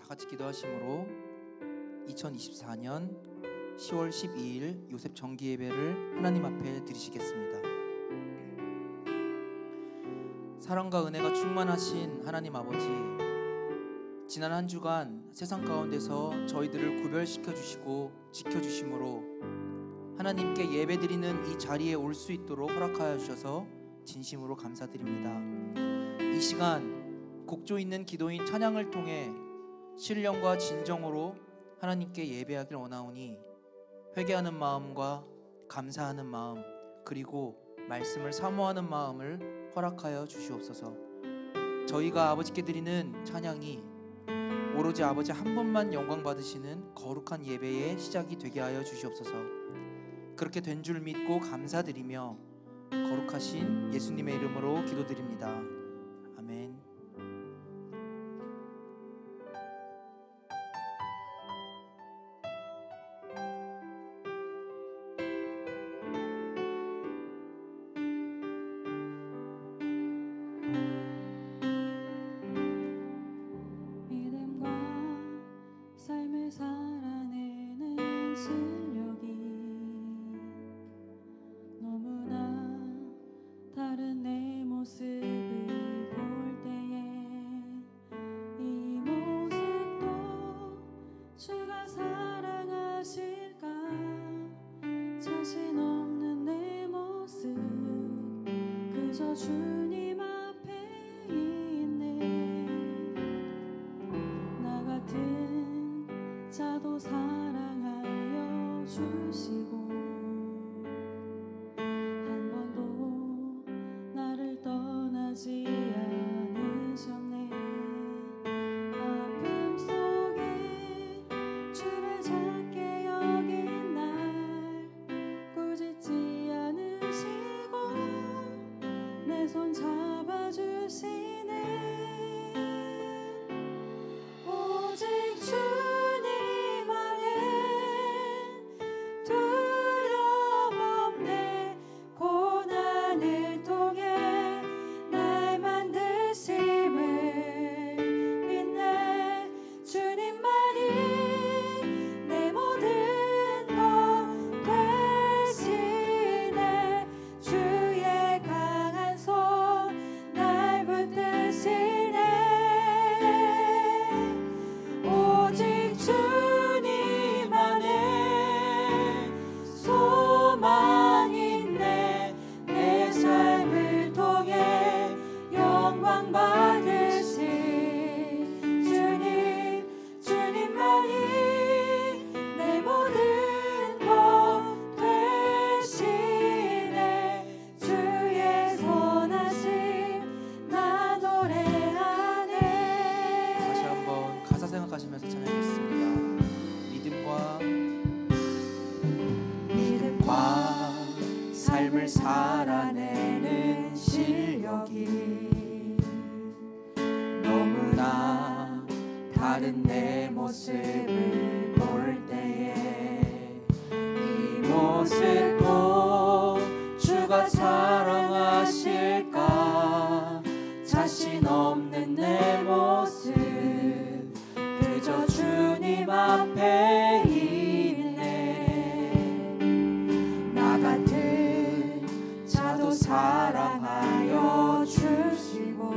다 같이 기도하심으로 2024년 10월 12일 요셉 정기 예배를 하나님 앞에 드리시겠습니다. 사랑과 은혜가 충만하신 하나님 아버지, 지난 한 주간 세상 가운데서 저희들을 구별시켜 주시고 지켜 주심으로 하나님께 예배드리는 이 자리에 올 수 있도록 허락하여 주셔서 진심으로 감사드립니다. 이 시간 곡조 있는 기도인 찬양을 통해 신령과 진정으로 하나님께 예배하길 원하오니 회개하는 마음과 감사하는 마음, 그리고 말씀을 사모하는 마음을 허락하여 주시옵소서. 저희가 아버지께 드리는 찬양이 오로지 아버지 한 분만 영광 받으시는 거룩한 예배의 시작이 되게 하여 주시옵소서. 그렇게 된 줄 믿고 감사드리며 거룩하신 예수님의 이름으로 기도드립니다. 아멘. 주님 앞에 있네. 나 같은 자도 사랑하여 주시고 한 번도 나를 떠나지 않으셨네. 아픔 속에 주를 작게 여긴 날 꾸짖지 않으시고 내 손 잡아주시네. 오직 주님 안에 두려움 없네. 고난을 통해 날 만드심을 믿네. 주님만이 내 모든 것 되시네. 주의 강한 손 날 붙드시네. 오직 주님 안에 소망 있네. 내 삶을 통해 영광 받으신 주님, 주님만이 내 모든 것 되시네. 주의 선하심 나 노래하네. 다시 한번 가사 생각하시면서 찬양하겠습니다. 믿음과 삶을 살아내는 실력이 너무나 다른 내 모습을 볼 때에 이 모습도 주가 사랑하실까. 자신 없는 내 모습 그저 주님 앞에 있네. 나 같은 자도 사랑하여 주시고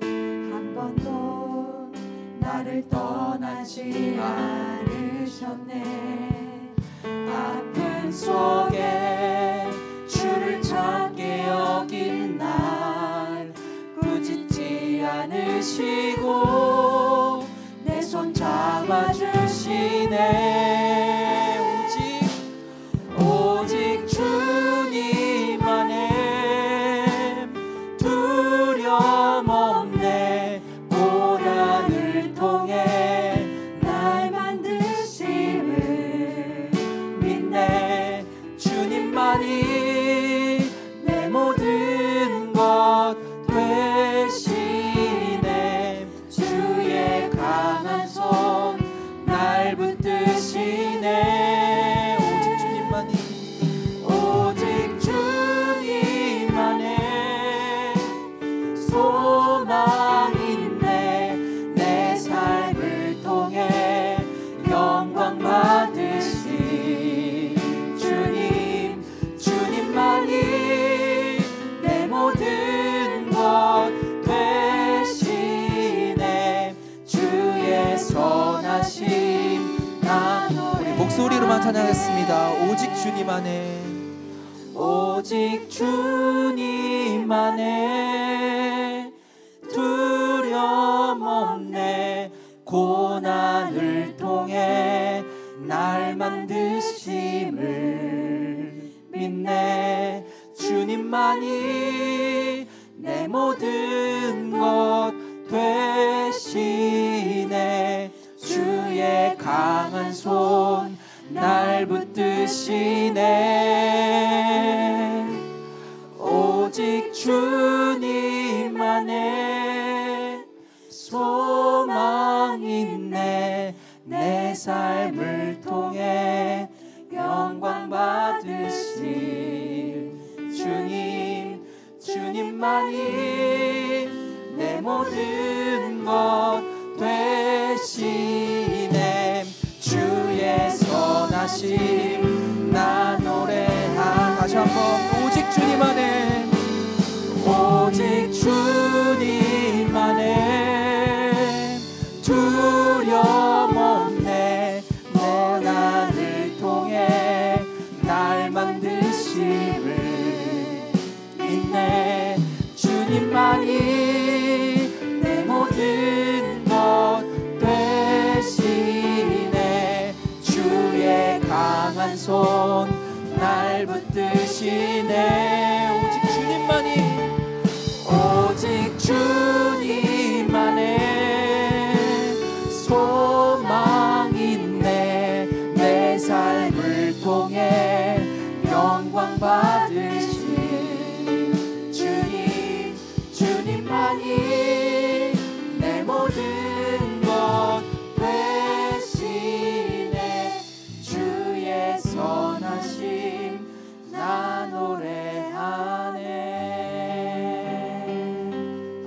한 번도 나를 떠나지 않으셨네. 아픈 속에 주를 작게 여긴 날 꾸짖지 않으시고 내 손 잡아주시네. 오직 주님 안에 두려움 없네. 고난을 통해 날 만드심을 믿네. 주님만이 내 모든 것 되시네. 주의 주님만 찬양했습니다. 오직 주님 안에, 오직 주님 안에 두려움 없네. 고난을 통해 날 만드심을 믿네. 주님만이 내 모든 것 되시네. 주의 강한 손 날 붙드시네. 오직 주님 안에 소망 있네. 내 삶을 통해 영광 받으실 주님, 주님만이 내 모든 것 되시네. 주의 선하심 나 노래하. 다시 한번 오직 주님 안에, 오직 주님 안에 두려움 없네. 고난을 통해 날 만드심을 믿네. 주님만이 내 모든 것 되시네. 주의 강한 손 날 붙드시네. 오직 주님만이, 오직 주님 안에 소망 있네. 내 삶을 통해 영광 받으실 주님, 주님만이 내 모든 것 되시네. 주의 선하심 나 노래하네.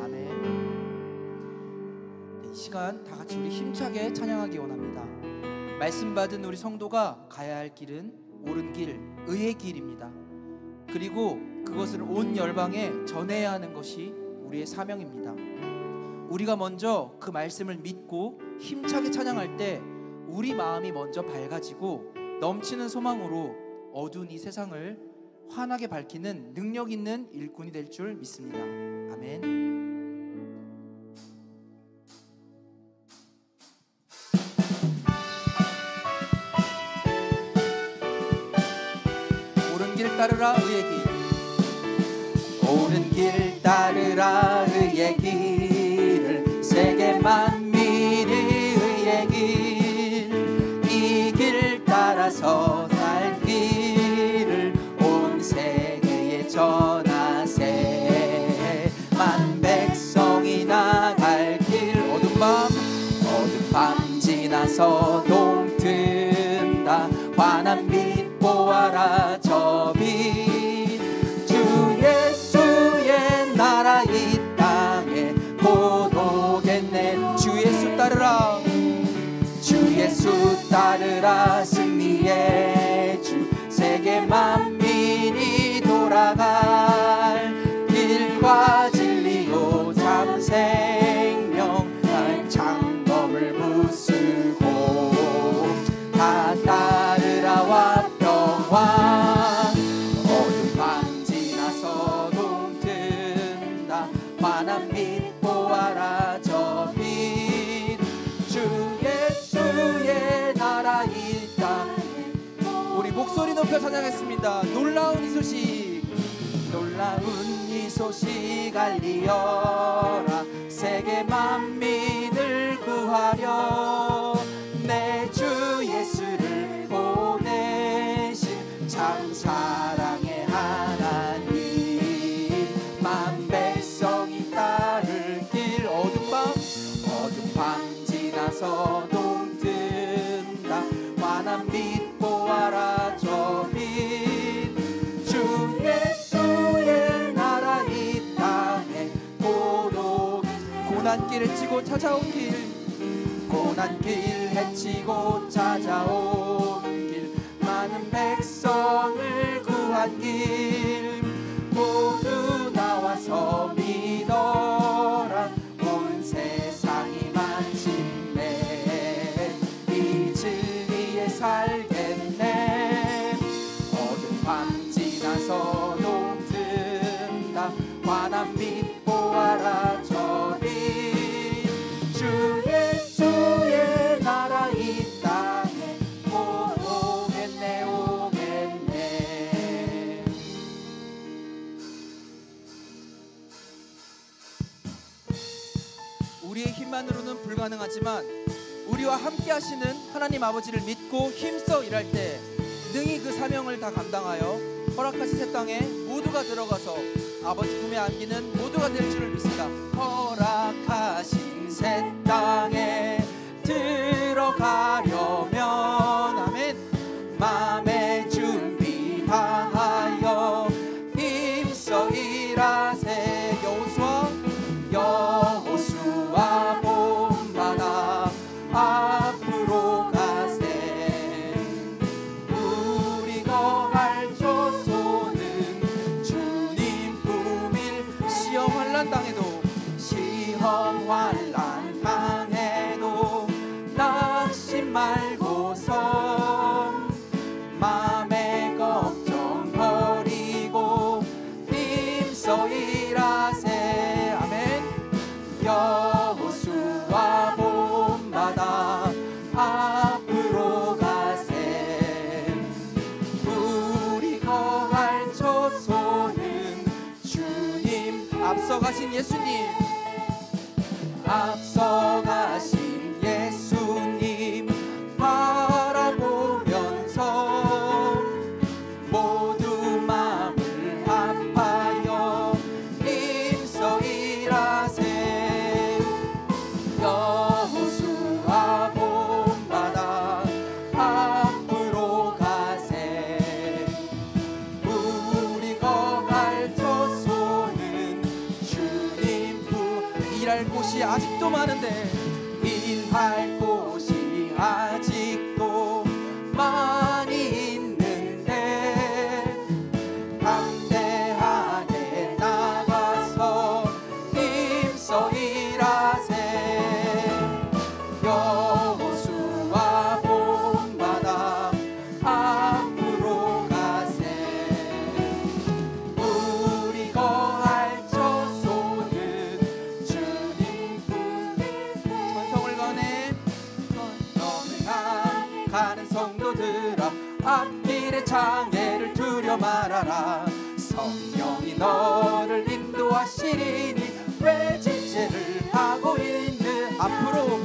아멘. 이 시간 다 같이 우리 힘차게 찬양하기 원합니다. 말씀 받은 우리 성도가 가야 할 길은 옳은 길, 의의 길입니다. 그리고 그것을 온 열방에 전해야 하는 것이 우리의 사명입니다. 우리가 먼저 그 말씀을 믿고 힘차게 찬양할 때 우리 마음이 먼저 밝아지고 넘치는 소망으로 어두운 이 세상을 환하게 밝히는 능력 있는 일꾼이 될 줄 믿습니다. 아멘. 옳은 길 따르라 의의 길, 옳은 길 따르라 의의 길을. 세계 만민이 의의 길, 이 길 따라서 살 길을 온 세계에 전하세. 만 백성이 나갈 길. 어둠 밤 지나서 동튼다. 환한 빛 보아라 저 빛. 주 예수의 나라 이 땅에 곧 오겠네. 주 예수 따르라, 주 예수 따르라 승리의 주. 세계 만민이 돌아갈 길과 진리요 참 생명. 날 장검을 부수고 다 따르라와 평화. 어둠 밤 지나서 동튼다. 환한 빛 보아라 저 빛. 주 예수의 나라 이 땅에. 우리 목소리 높여 찬양했습니다. 놀라운 이 소식, 놀라운 이 소식 알리어라. 세계 만민을 구하려 내 주 예수를 보내신 참 사랑의 하나님. 만 백성이 따를 길. 어둠 밤 지나서 동튼다. 환한 빛 보아라 저 빛. 주 예수의 나라 이 땅에 곧 고난길을 헤치고 찾아온 길, 고난길 헤치고 찾아온 길. 많은 백성을 구한 길. 모두 나와서 믿어라. 온 세상이 마침내 이 진리에 살겠네. 우리의 힘만으로는 불가능하지만 우리와 함께 하시는 하나님 아버지를 믿고 힘써 일할 때 능히 그 사명을 다 감당하여 허락하신 새 땅에 모두가 들어가서 아버지 품에 안기는 모두가 될 줄을 믿습니다. 허락하신 새 땅에 들어가려면 아멘. 마음의 준비 다하여 힘써 일하세. 여호수아 본받아 앞으로 가세. 우리 거할 조소는 주님 품일. 시험 환난 당해도 낙심 말고서 맘의 걱정 버리고 힘써 일하세. 아멘. 여호수아 본받아 앞으로 가세. 우리 거할 처소는 주님. 앞서가신 예수님, 앞서가신 예수님 바라보면서 모두 마음을 합하여 힘써 일하세. 여호수아 본받아 앞으로 가세. 우리 거할 처소는 주님 품. 일할 곳이 아직도 많은데, 일할 곳이 아직도 많이 있는데 담대하게 나가서 힘써 일하세. 여호수아 본받아 앞으로 가세. 우리 거할 처소는 주님 품에. 전성을 가네. 가는 성도들아, 앞길의 장애를 두려 말아라. 성령이 너를 인도하시리니 왜 지체를 하고 있는. 앞으로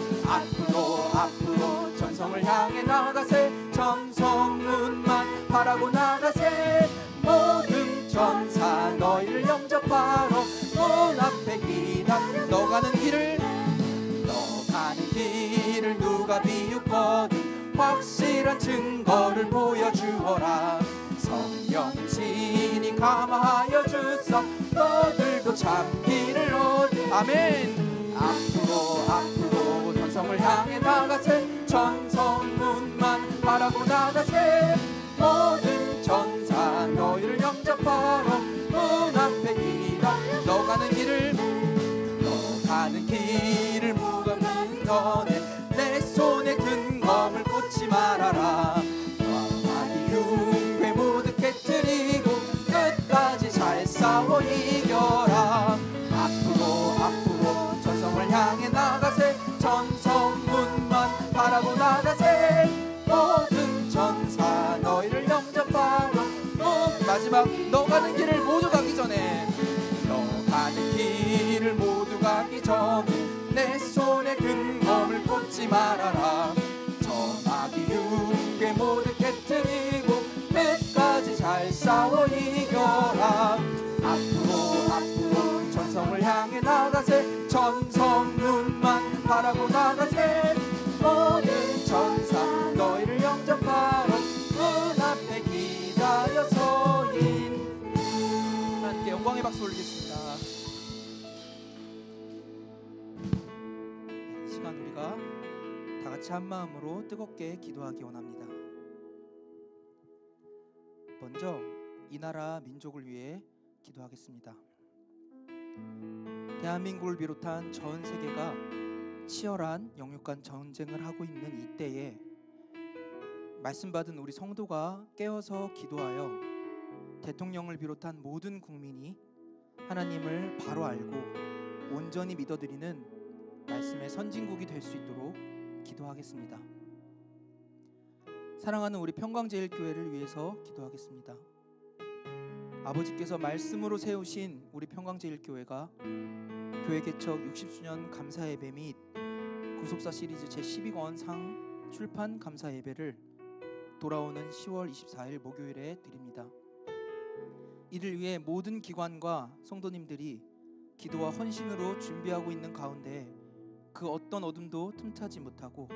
전성을 향해 나가세. 전성문만 바라고 나가세. 모든 전사 너희를 영접하러 문 앞에 기다려. 너 가는 길을 누가 비웃거든 확실한 증거를 보여주어라. 성령 신이 감화하여 주사 너들도 참기를 아멘. 앞으로 전성을 향해 나가세. 전성문만 바라고 나가세. 모든 전사 너희를 영접하러 문 앞에 기다려. 너 가는 길을 무겁는 너네 내 손에 든 검을 꽂지 말아라. 왕이 흉괴 모두 깨뜨리고 끝까지 잘 싸워 이겨라. 앞으로 전성을 향해 나가세. 전성문만 바라고 나가세. 모든 전사 너희를 영접하러. 마지막, 너 가는 길을 모두 가기 전에 내 손에 든 검을 꽂지 말아라. 저 마귀 흉괴 모두 깨뜨리고 끝까지 잘 싸워 이겨라. 앞으로 전성을 향해 나가세. 전성문만 바라고 나가세. 모든 전사 너희를 영접하러 문 앞에 기다려서인. 하나님께 영광의 박수 올리겠습니다. 우리가 다 같이 한 마음으로 뜨겁게 기도하기 원합니다. 먼저 이 나라 민족을 위해 기도하겠습니다. 대한민국을 비롯한 전 세계가 치열한 영육간 전쟁을 하고 있는 이때에 말씀 받은 우리 성도가 깨어서 기도하여 대통령을 비롯한 모든 국민이 하나님을 바로 알고 온전히 믿어드리는 말씀의 선진국이 될 수 있도록 기도하겠습니다. 사랑하는 우리 평강제일교회를 위해서 기도하겠습니다. 아버지께서 말씀으로 세우신 우리 평강제일교회가 교회 개척 60주년 감사 예배 및 구속사 시리즈 제12권 상 출판 감사 예배를 돌아오는 10월 24일 목요일에 드립니다. 이를 위해 모든 기관과 성도님들이 기도와 헌신으로 준비하고 있는 가운데 그 어떤 어둠도 틈타지 못하고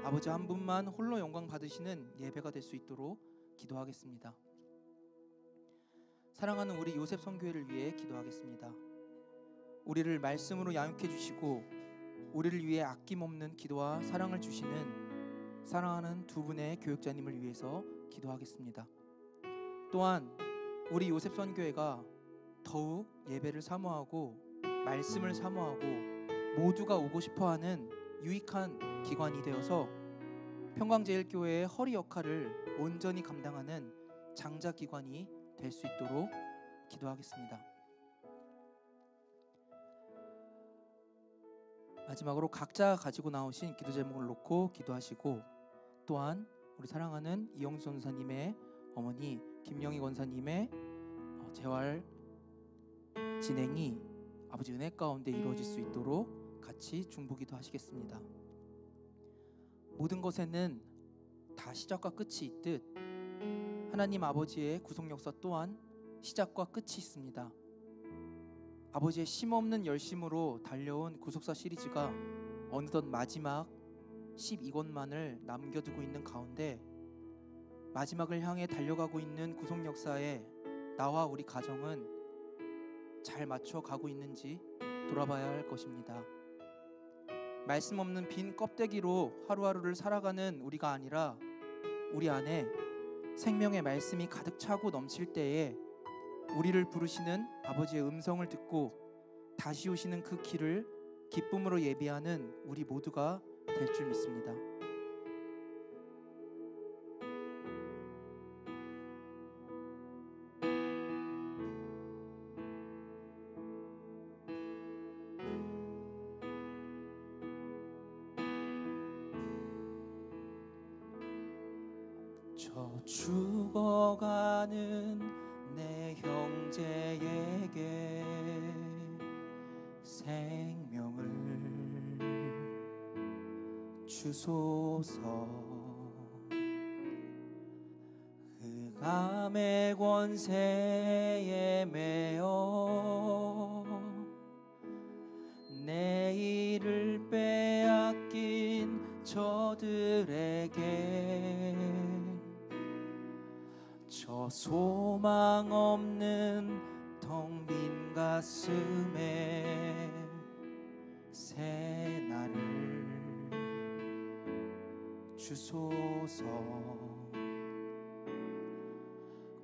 아버지 한 분만 홀로 영광 받으시는 예배가 될 수 있도록 기도하겠습니다. 사랑하는 우리 요셉 선교회를 위해 기도하겠습니다. 우리를 말씀으로 양육해 주시고 우리를 위해 아낌없는 기도와 사랑을 주시는 사랑하는 두 분의 교육자님을 위해서 기도하겠습니다. 또한 우리 요셉 선교회가 더욱 예배를 사모하고 말씀을 사모하고 모두가 오고 싶어하는 유익한 기관이 되어서 평강제일교회의 허리 역할을 온전히 감당하는 장자기관이 될 수 있도록 기도하겠습니다. 마지막으로 각자 가지고 나오신 기도 제목을 놓고 기도하시고, 또한 우리 사랑하는 이영수 전사님의 어머니 김영희 권사님의 재활 진행이 아버지 은혜 가운데 이루어질 수 있도록 같이 중보기도 하시겠습니다. 모든 것에는 다 시작과 끝이 있듯 하나님 아버지의 구속 역사 또한 시작과 끝이 있습니다. 아버지의 쉼없는 열심으로 달려온 구속사 시리즈가 어느덧 마지막 12권만을 남겨두고 있는 가운데 마지막을 향해 달려가고 있는 구속 역사에 나와 우리 가정은 잘 맞춰가고 있는지 돌아봐야 할 것입니다. 말씀 없는 빈 껍데기로 하루하루를 살아가는 우리가 아니라 우리 안에 생명의 말씀이 가득 차고 넘칠 때에 우리를 부르시는 아버지의 음성을 듣고 다시 오시는 그 길을 기쁨으로 예비하는 우리 모두가 될 줄 믿습니다. 저 죽어가는 내 형제에게 생명을 주소서. 흑암의 권세에 매여 내일을 빼앗긴 저들에게 저 소망 없는 텅 빈 가슴에 새 날을 주소서.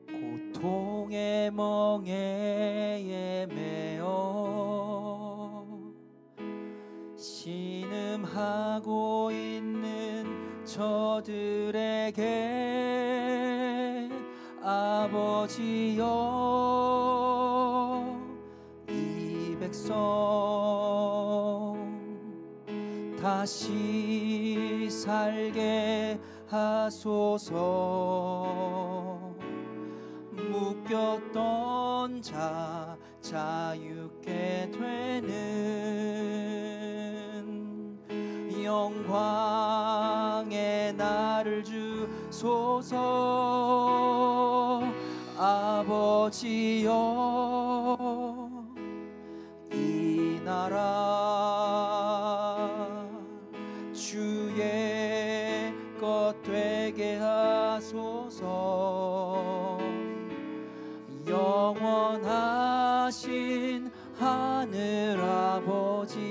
고통의 멍에에 매여 신음하고 있는 저들에게 아버지여 이 백성 다시 살게 하소서. 묶였던 자 자유케 되는 영광의 나를 주소서. 아버지여 이 나라 주의 것 되게 하소서. 영원하신 하늘 아버지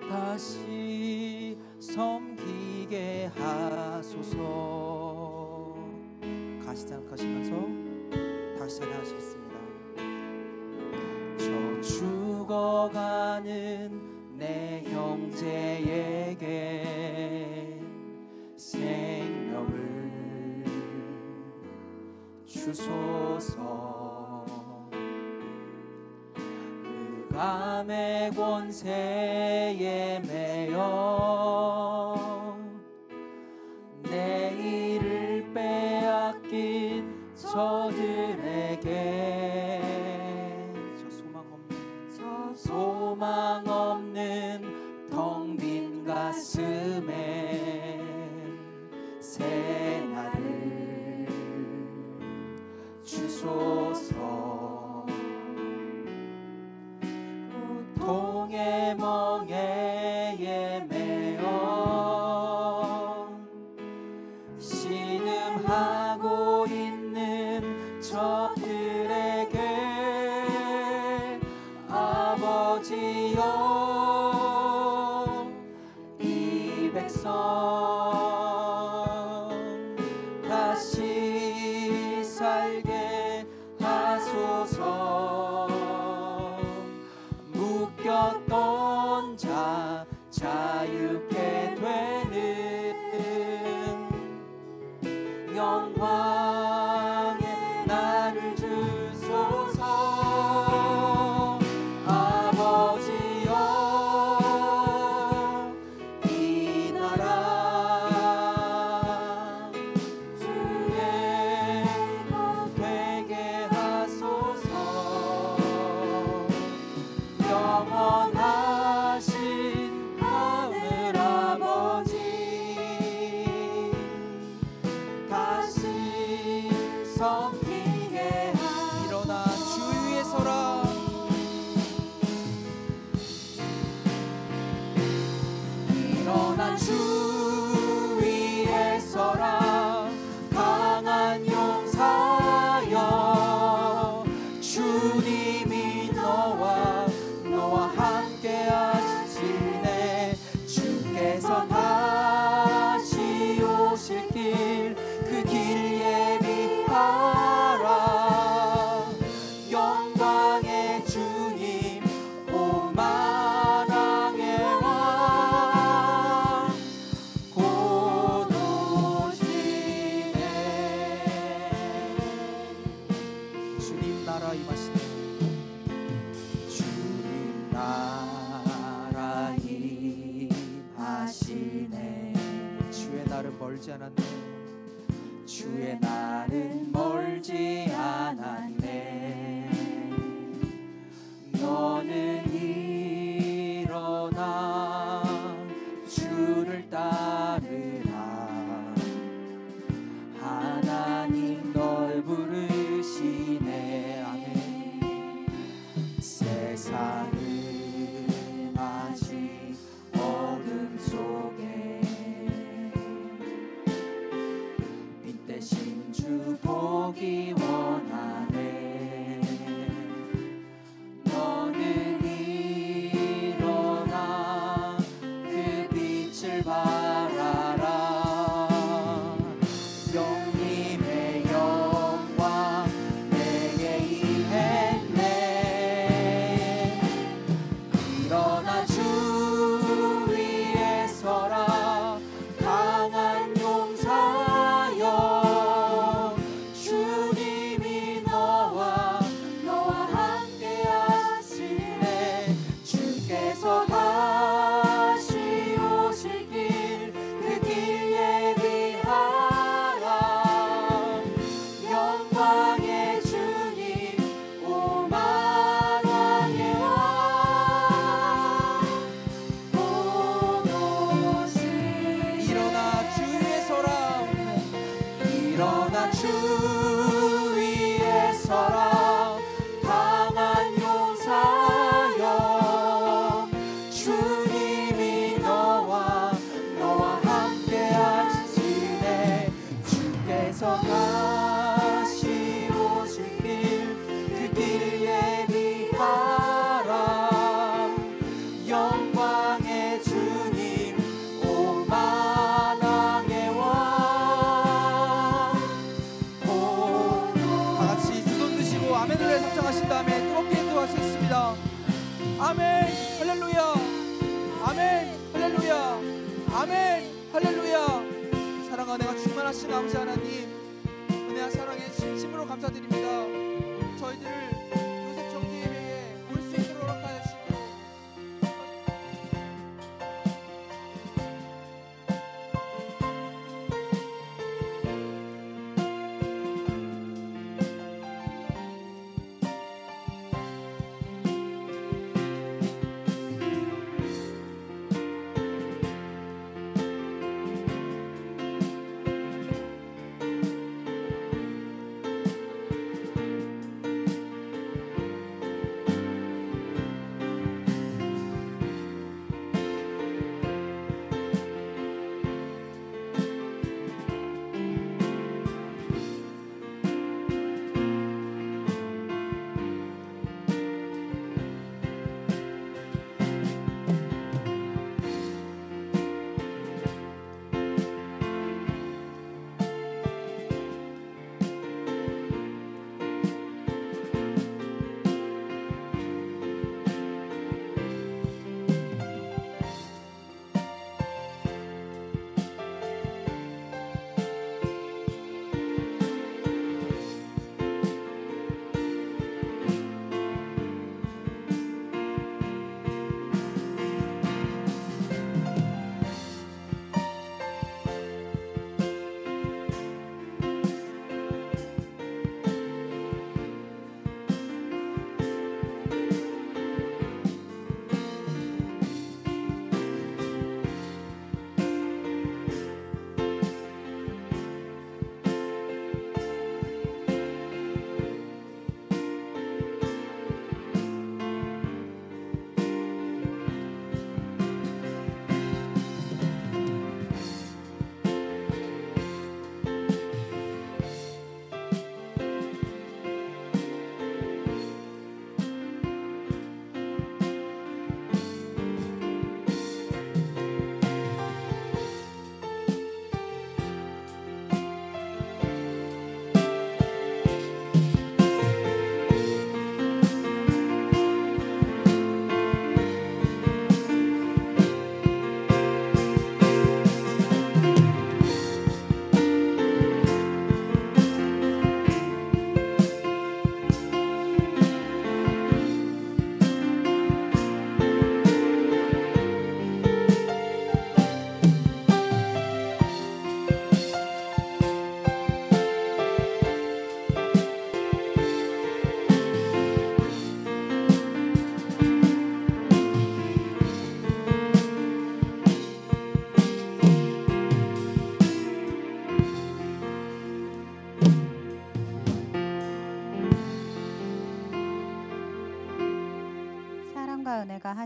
다시 섬기게 하소서. 같이 생각하시면서 다시 찬양하시겠습니다. 저 죽어가는 내 형제에게 생명을 주소서. 흑암의 권세에 매여 내일을 빼앗긴 저들에게 저 소망 없는 텅 빈 가슴에 새 날을 주소서. 고통의 멍에에 매어 신음하고 있는 저들에게 아버지여 이 백성 다시 살게 하소서. 묶였던 자 자유케 되는 영광의 나를 주소서. 아버지여 이 나라 주의 것 되게 하소서. 영원하신 하늘 아버지 다시 섬기게 일어나 주 위에 서라. 일어나 주 위에 서라. 강한 용사여 주님이 너와 함께 하시네. 주께서 다시 오실 길 그 길 예비하라. 영광의 주님 오만왕의 왕 곧 오시네. 주님 나라 임하시네. 주님 나라 임하시네. 주의 날은 멀지 않았네. 주의 날은 멀지 않았네. 너는 일어나 주를 따르라. 하나님 널 부르시네. 아멘. 세상은 아직 어둠 속에 빛 대신 주 보기 원하네. 너는 일어나 그 빛을 바라라. 영님의 영광 내게 임했네. 일어나 주 위에 서라. 강한 용사여 주님이 너와 함께 하시네. 주께서 다시 오실 길 그 길 예비하라. 영광의 주님 오만왕의 왕 곧 오시네. 일어나 주 위에 서라. 일어나 주 위에 서라. 강한 용사여 주님이 너와 함께 하시네. 주께서 다시 오실 길 그 길 예비하라. 영광의 주님 오만왕의 왕 다 같이 두 손 드시고 아멘을 합창하신 다음에 뜨겁게 기도하시겠습니다. 아멘 할렐루야. 아멘 할렐루야. 아멘 할렐루야. 사랑과 은혜가 충만하신 아버지 하나님, 은혜와 사랑에 진심으로 감사드립니다. 저희들을 요셉 정기 예배에 올 수 있도록 허락하여 주시고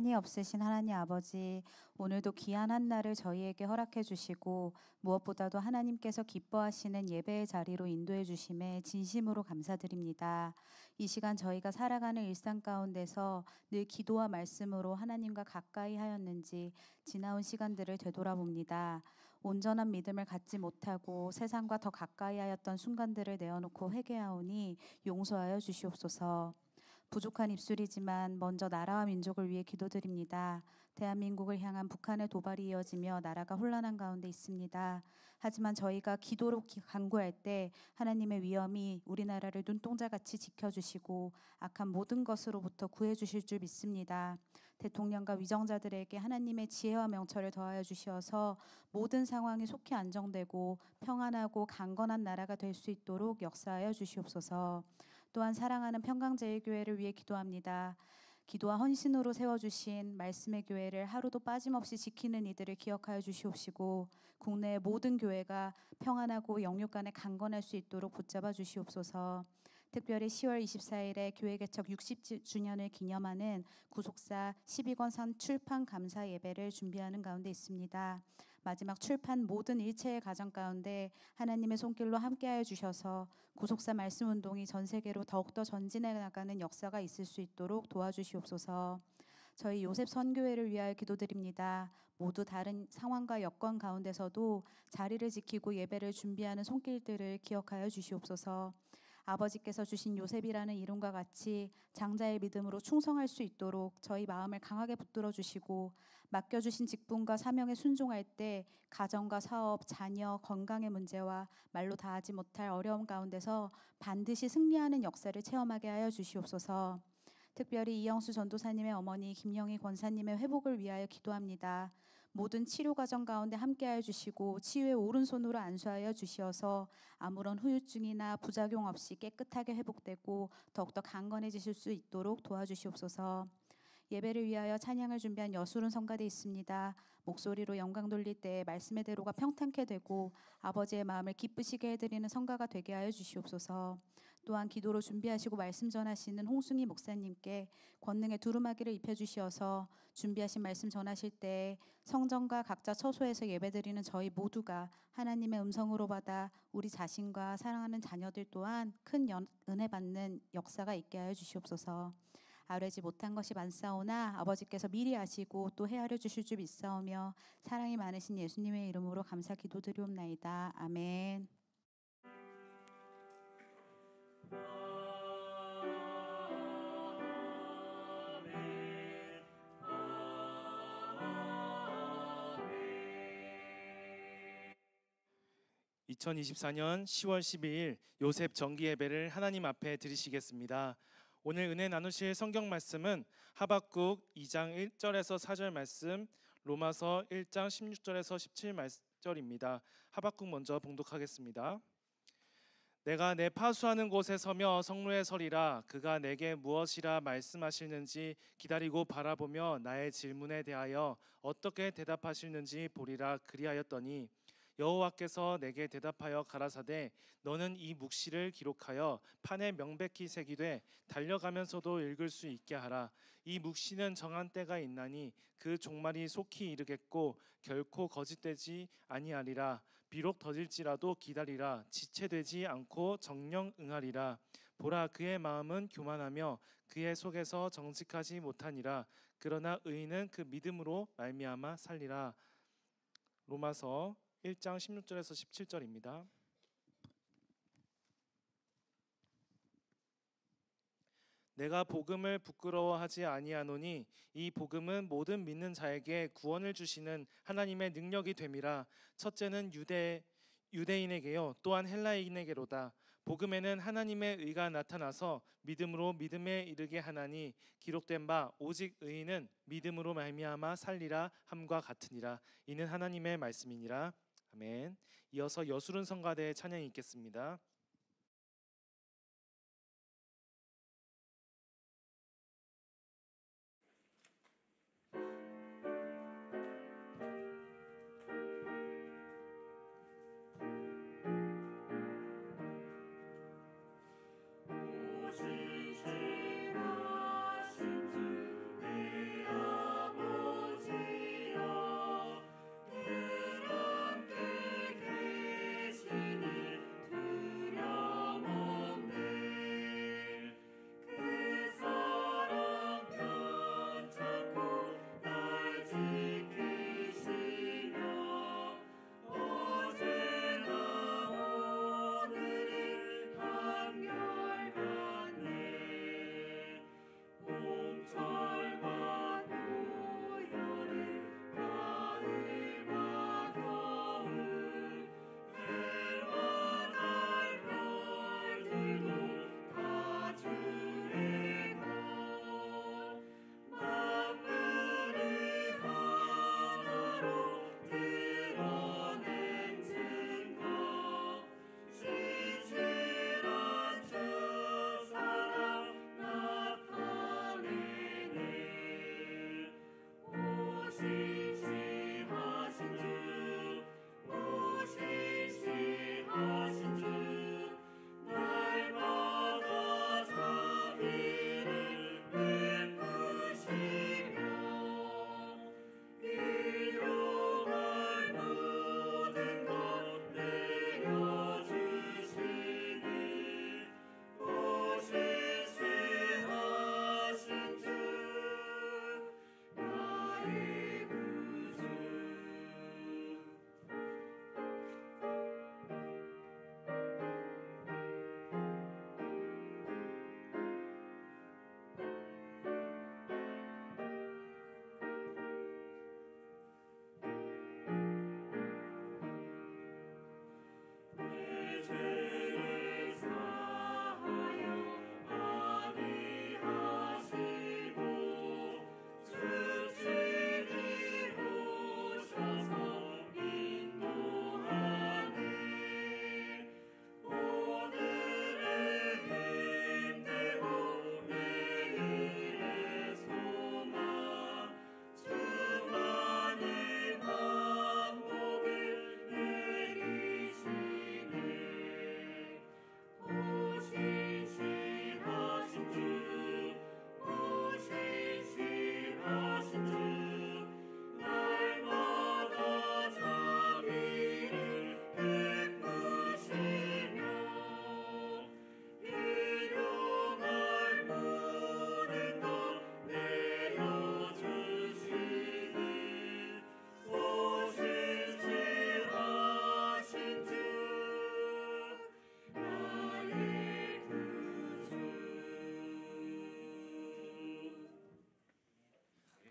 한이 없으신 하나님 아버지, 오늘도 귀한 한 날을 저희에게 허락해 주시고 무엇보다도 하나님께서 기뻐하시는 예배의 자리로 인도해 주심에 진심으로 감사드립니다. 이 시간 저희가 살아가는 일상 가운데서 늘 기도와 말씀으로 하나님과 가까이 하였는지 지나온 시간들을 되돌아봅니다. 온전한 믿음을 갖지 못하고 세상과 더 가까이 하였던 순간들을 내어놓고 회개하오니 용서하여 주시옵소서. 부족한 입술이지만 먼저 나라와 민족을 위해 기도드립니다. 대한민국을 향한 북한의 도발이 이어지며 나라가 혼란한 가운데 있습니다. 하지만 저희가 기도로 간구할 때 하나님의 위엄이 우리나라를 눈동자같이 지켜주시고 악한 모든 것으로부터 구해주실 줄 믿습니다. 대통령과 위정자들에게 하나님의 지혜와 명철을 더하여 주시어서 모든 상황이 속히 안정되고 평안하고 강건한 나라가 될 수 있도록 역사하여 주시옵소서. 또한 사랑하는 평강제일교회를 위해 기도합니다. 기도와 헌신으로 세워주신 말씀의 교회를 하루도 빠짐없이 지키는 이들을 기억하여 주시옵시고 국내의 모든 교회가 평안하고 영육 간에 강건할 수 있도록 붙잡아 주시옵소서. 특별히 10월 24일에 교회 개척 60주년을 기념하는 구속사 12권선 출판 감사 예배를 준비하는 가운데 있습니다. 마지막 출판 모든 일체의 과정 가운데 하나님의 손길로 함께하여 주셔서 구속사 말씀 운동이 전 세계로 더욱더 전진해 나가는 역사가 있을 수 있도록 도와주시옵소서. 저희 요셉 선교회를 위하여 기도드립니다. 모두 다른 상황과 여건 가운데서도 자리를 지키고 예배를 준비하는 손길들을 기억하여 주시옵소서. 아버지께서 주신 요셉이라는 이름과 같이 장자의 믿음으로 충성할 수 있도록 저희 마음을 강하게 붙들어 주시고 맡겨주신 직분과 사명에 순종할 때 가정과 사업, 자녀, 건강의 문제와 말로 다하지 못할 어려움 가운데서 반드시 승리하는 역사를 체험하게 하여 주시옵소서. 특별히 이영수 전도사님의 어머니 김영희 권사님의 회복을 위하여 기도합니다. 모든 치료 과정 가운데 함께하여 주시고 치유의 오른손으로 안수하여 주시어서 아무런 후유증이나 부작용 없이 깨끗하게 회복되고 더욱더 강건해지실 수 있도록 도와주시옵소서. 예배를 위하여 찬양을 준비한 여술은 성가대 있습니다. 목소리로 영광 돌릴 때 말씀의 대로가 평탄케 되고 아버지의 마음을 기쁘시게 해드리는 성가가 되게 하여 주시옵소서. 또한 기도로 준비하시고 말씀 전하시는 홍승희 목사님께 권능의 두루마기를 입혀주시어서 준비하신 말씀 전하실 때 성전과 각자 처소에서 예배드리는 저희 모두가 하나님의 음성으로 받아 우리 자신과 사랑하는 자녀들 또한 큰 은혜 받는 역사가 있게 하여 주시옵소서. 아뢰지 못한 것이 많사오나 아버지께서 미리 아시고 또 헤아려 주실 줄 믿사오며 사랑이 많으신 예수님의 이름으로 감사 기도드리옵나이다. 아멘. (2024년 10월 12일) 요셉 정기 예배를 하나님 앞에 드리시겠습니다. 오늘 은혜 나누실 성경 말씀은 하박국 2장 1절에서 4절 말씀, 로마서 1장 16절에서 17절입니다. 하박국 먼저 봉독하겠습니다. 내가 내 파수하는 곳에 서며 성로에 서리라. 그가 내게 무엇이라 말씀하시는지 기다리고 바라보며 나의 질문에 대하여 어떻게 대답하시는지 보리라. 그리하였더니 여호와께서 내게 대답하여 가라사대 너는 이 묵시를 기록하여 판에 명백히 새기되 달려가면서도 읽을 수 있게 하라. 이 묵시는 정한 때가 있나니 그 종말이 속히 이르겠고 결코 거짓되지 아니하리라. 비록 더딜지라도 기다리라. 지체되지 않고 정령 응하리라. 보라, 그의 마음은 교만하며 그의 속에서 정직하지 못하니라. 그러나 의인은 그 믿음으로 말미암아 살리라. 로마서 1장 16절에서 17절입니다. 내가 복음을 부끄러워하지 아니하노니 이 복음은 모든 믿는 자에게 구원을 주시는 하나님의 능력이 됨이라. 첫째는 유대인에게요 또한 헬라인에게로다. 복음에는 하나님의 의가 나타나서 믿음으로 믿음에 이르게 하나니 기록된 바 오직 의인은 믿음으로 말미암아 살리라 함과 같으니라. 이는 하나님의 말씀이니라. 아멘. 이어서 여술은 성가대의 찬양이 있겠습니다. 오직 신하신 주 내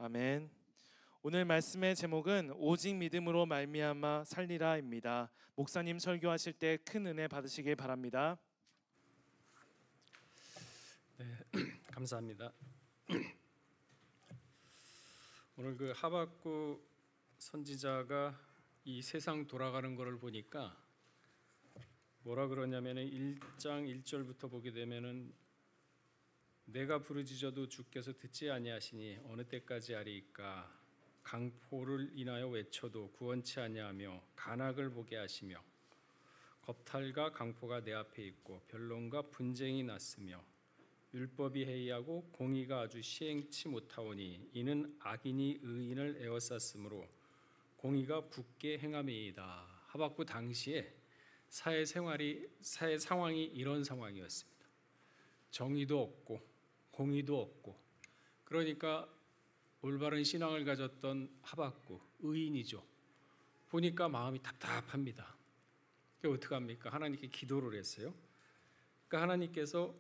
아멘. 오늘 말씀의 제목은 오직 믿음으로 말미암아 살리라입니다. 목사님 설교하실 때 큰 은혜 받으시길 바랍니다. 감사합니다. 오늘 그 하박국 선지자가 이 세상 돌아가는 것을 보니까 뭐라 그러냐면은 1장 1절부터 보게 되면은 내가 부르짖어도 주께서 듣지 아니하시니 어느 때까지 하리이까 강포를 인하여 외쳐도 구원치 아니하며 간악을 보게 하시며 겁탈과 강포가 내 앞에 있고 변론과 분쟁이 났으며 율법이 해이하고 공의가 아주 시행치 못하오니 이는 악인이 의인을 에워쌌으므로 공의가 굳게 행함이이다. 하박국 당시에 사회 상황이 이런 상황이었습니다. 정의도 없고 공의도 없고, 그러니까 올바른 신앙을 가졌던 하박국 의인이죠. 보니까 마음이 답답합니다. 그게 어떻게 합니까? 하나님께 기도를 했어요. 그러니까 하나님께서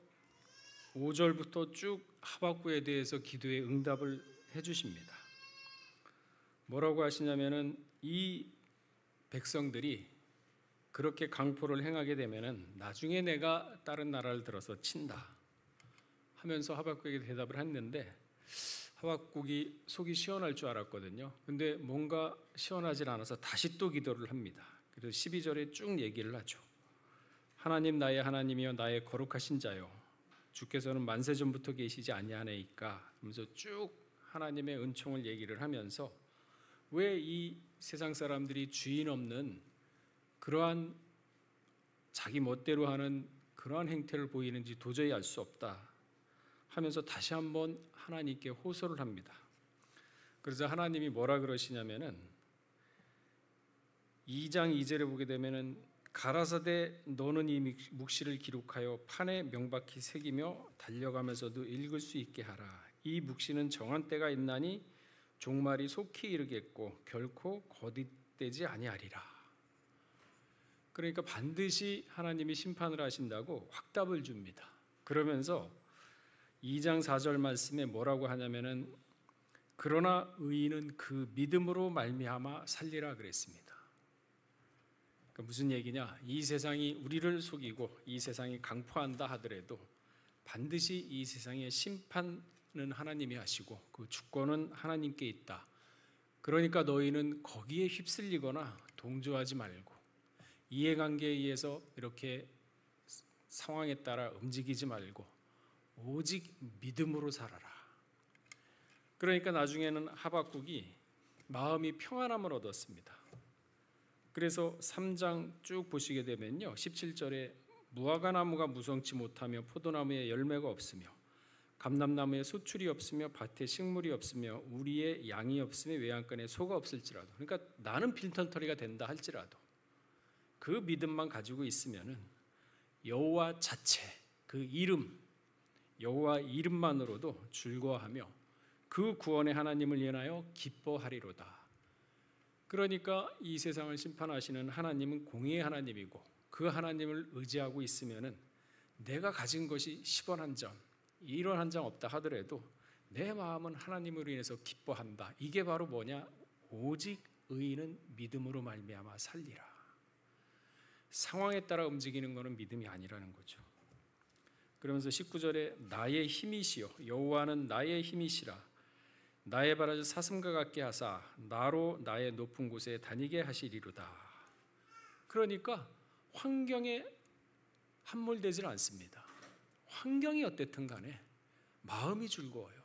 5절부터 쭉 하박국에 대해서 기도의 응답을 해주십니다. 뭐라고 하시냐면은 이 백성들이 그렇게 강포를 행하게 되면은 나중에 내가 다른 나라를 들어서 친다 하면서 하박국에게 대답을 했는데, 하박국이 속이 시원할 줄 알았거든요. 근데 뭔가 시원하지 않아서 다시 또 기도를 합니다. 그래서 12절에 쭉 얘기를 하죠. 하나님 나의 하나님이여 나의 거룩하신 자요 주께서는 만세 전부터 계시지 아니하나이까 하면서 쭉 하나님의 은총을 얘기를 하면서 왜 이 세상 사람들이 주인 없는 그러한 자기 멋대로 하는 그러한 행태를 보이는지 도저히 알 수 없다 하면서 다시 한번 하나님께 호소를 합니다. 그래서 하나님이 뭐라 그러시냐면은 2장 2절에 보게 되면은 가라사대 너는 이 묵시를 기록하여 판에 명박히 새기며 달려가면서도 읽을 수 있게 하라. 이 묵시는 정한 때가 있나니 종말이 속히 이르겠고 결코 거듭되지 아니하리라. 그러니까 반드시 하나님이 심판을 하신다고 확답을 줍니다. 그러면서 2장 4절 말씀에 뭐라고 하냐면은 그러나 의인은 그 믿음으로 말미암아 살리라 그랬습니다. 그러니까 무슨 얘기냐? 이 세상이 우리를 속이고 이 세상이 강포한다 하더라도 반드시 이 세상의 심판은 하나님이 하시고 그 주권은 하나님께 있다. 그러니까 너희는 거기에 휩쓸리거나 동조하지 말고 이해관계에 의해서 이렇게 상황에 따라 움직이지 말고 오직 믿음으로 살아라. 그러니까 나중에는 하박국이 마음이 평안함을 얻었습니다. 그래서 3장 쭉 보시게 되면요 17절에 무화과 나무가 무성치 못하며 포도나무에 열매가 없으며 감람나무에 소출이 없으며 밭에 식물이 없으며 우리의 양이 없으며 외양간에 소가 없을지라도, 그러니까 나는 빈털터리가 된다 할지라도 그 믿음만 가지고 있으면은 여호와 자체 그 이름 여호와 이름만으로도 즐거워하며 그 구원의 하나님을 인하여 기뻐하리로다. 그러니까 이 세상을 심판하시는 하나님은 공의의 하나님이고 그 하나님을 의지하고 있으면은 내가 가진 것이 10원 한 점, 1원 한 장 없다 하더라도 내 마음은 하나님으로 인해서 기뻐한다. 이게 바로 뭐냐? 오직 의인은 믿음으로 말미암아 살리라. 상황에 따라 움직이는 것은 믿음이 아니라는 거죠. 그러면서 19절에 나의 힘이시여 여호와는 나의 힘이시라 나의 발을 사슴과 같게 하사 나로 나의 높은 곳에 다니게 하시리로다. 그러니까 환경에 함몰되질 않습니다. 환경이 어땠든 간에 마음이 즐거워요.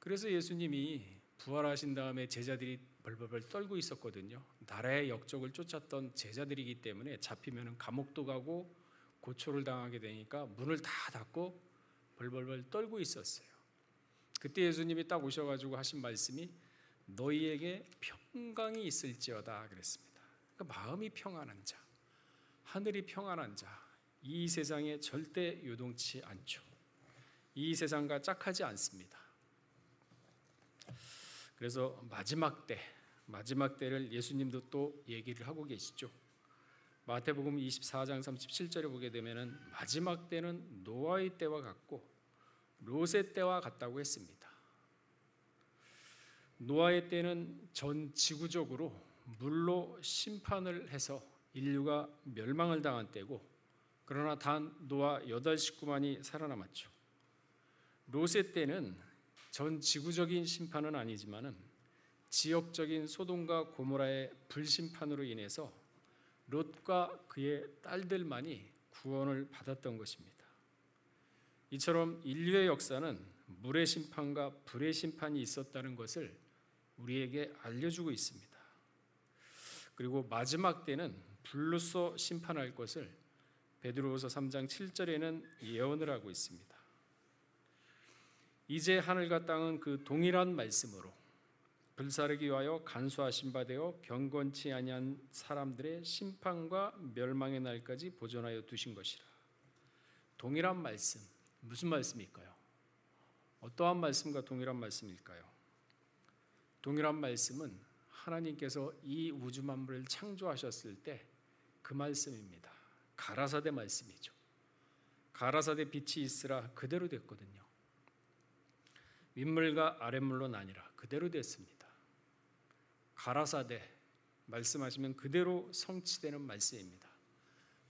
그래서 예수님이 부활하신 다음에 제자들이 벌벌벌 떨고 있었거든요. 나라의 역적을 쫓았던 제자들이기 때문에 잡히면 감옥도 가고 고초를 당하게 되니까 문을 다 닫고 벌벌벌 떨고 있었어요. 그때 예수님이 딱 오셔가지고 하신 말씀이 너희에게 평강이 있을지어다 그랬습니다. 그러니까 마음이 평안한 자, 하늘이 평안한 자, 이 세상에 절대 요동치 않죠. 이 세상과 짝하지 않습니다. 그래서 마지막 때를 예수님도 또 얘기를 하고 계시죠. 마태복음 24장 37절에 보게 되면은 마지막 때는 노아의 때와 같고 롯의 때와 같다고 했습니다. 노아의 때는 전 지구적으로 물로 심판을 해서 인류가 멸망을 당한 때고, 그러나 단 노아 8식구만이 살아남았죠. 롯의 때는 전 지구적인 심판은 아니지만은 지역적인 소돔과 고모라의 불심판으로 인해서 롯과 그의 딸들만이 구원을 받았던 것입니다. 이처럼 인류의 역사는 물의 심판과 불의 심판이 있었다는 것을 우리에게 알려주고 있습니다. 그리고 마지막 때는 불로써 심판할 것을 베드로후서 3장 7절에는 예언을 하고 있습니다. 이제 하늘과 땅은 그 동일한 말씀으로 불사르기 위하여 간수하신 바 되어 경건치 아니한 사람들의 심판과 멸망의 날까지 보존하여 두신 것이라. 동일한 말씀, 무슨 말씀일까요? 어떠한 말씀과 동일한 말씀일까요? 동일한 말씀은 하나님께서 이 우주 만물을 창조하셨을 때 그 말씀입니다. 가라사대 말씀이죠. 가라사대 빛이 있으라 그대로 됐거든요. 윗물과 아랫물로 나뉘라 그대로 됐습니다. 가라사대 말씀하시면 그대로 성취되는 말씀입니다.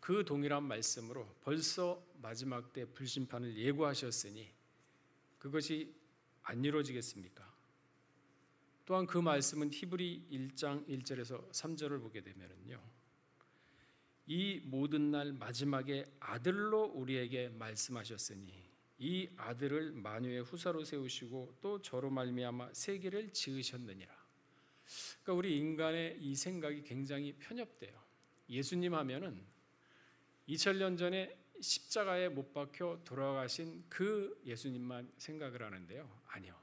그 동일한 말씀으로 벌써 마지막 때 불심판을 예고하셨으니 그것이 안 이루어지겠습니까? 또한 그 말씀은 히브리 1장 1절에서 3절을 보게 되면요, 이 모든 날 마지막에 아들로 우리에게 말씀하셨으니 이 아들을 만유의 후사로 세우시고 또 저로 말미암아 세계를 지으셨느니라. 그러니까 우리 인간의 이 생각이 굉장히 편협돼요. 예수님 하면은 2000년 전에 십자가에 못 박혀 돌아가신 그 예수님만 생각을 하는데요. 아니요.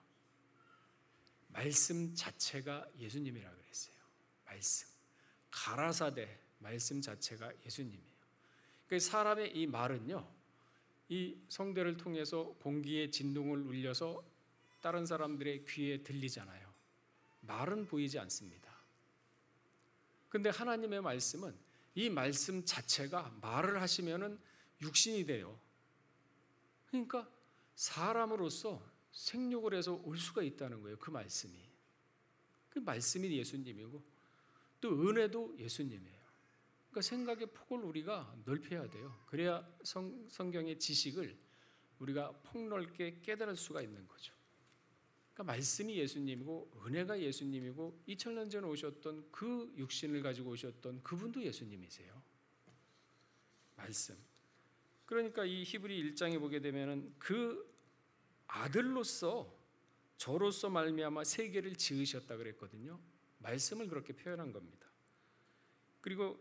말씀 자체가 예수님이라 그랬어요. 말씀. 가라사대 말씀 자체가 예수님이에요. 그러니까 사람의 이 말은요, 이 성대를 통해서 공기의 진동을 울려서 다른 사람들의 귀에 들리잖아요. 말은 보이지 않습니다. 근데 하나님의 말씀은 이 말씀 자체가 말을 하시면은 육신이 돼요. 그러니까 사람으로서 생육을 해서 올 수가 있다는 거예요. 그 말씀이. 그 말씀이 예수님이고 또 은혜도 예수님이에요. 그러니까 생각의 폭을 우리가 넓혀야 돼요. 그래야 성경의 지식을 우리가 폭넓게 깨달을 수가 있는 거죠. 그러니까 말씀이 예수님이고 은혜가 예수님이고 2000년 전에 오셨던 그 육신을 가지고 오셨던 그분도 예수님이세요. 말씀. 그러니까 이 히브리 1장에 보게 되면은 그 아들로서 저로서 말미암아 세계를 지으셨다 그랬거든요. 말씀을 그렇게 표현한 겁니다. 그리고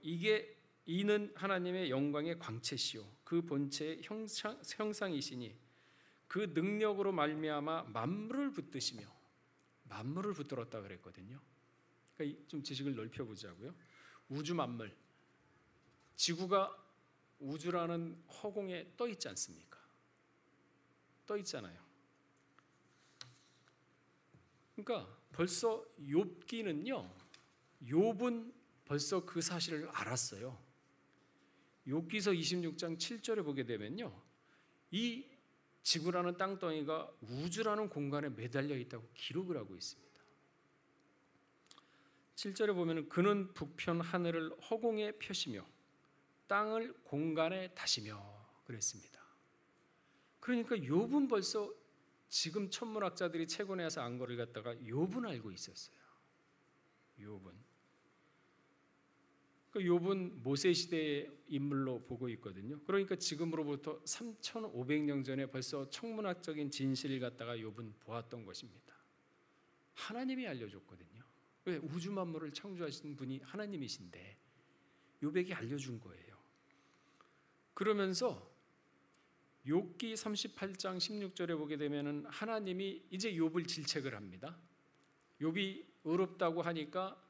이는 하나님의 영광의 광채시요 그 본체의 형상이시니 그 능력으로 말미암아 만물을 붙드시며, 만물을 붙들었다 그랬거든요. 그러니까 좀 지식을 넓혀보자고요. 우주 만물, 지구가 우주라는 허공에 떠 있지 않습니까? 떠 있잖아요. 그러니까 벌써 욥기는요, 욥은 벌써 그 사실을 알았어요. 욥기서 26장 7절에 보게 되면요, 이 지구라는 땅덩이가 우주라는 공간에 매달려 있다고 기록을 하고 있습니다. 7절에 보면 그는 북편 하늘을 허공에 펴시며 땅을 공간에 다시며 그랬습니다. 그러니까 욥은 벌써 지금 천문학자들이 채권해서 안 거를 갖다가 욥은 알고 있었어요. 욥은. 욥은 모세 시대의 인물로 보고 있거든요. 그러니까 지금으로부터 3,500년 전에 벌써 천문학적인 진실을 갖다가 욥은 보았던 것입니다. 하나님이 알려줬거든요. 왜? 우주 만물을 창조하신 분이 하나님이신데 욥에게 알려준 거예요. 그러면서 욥기 38장 16절에 보게 되면은 하나님이 이제 욥을 질책을 합니다. 욥이 의롭다고 하니까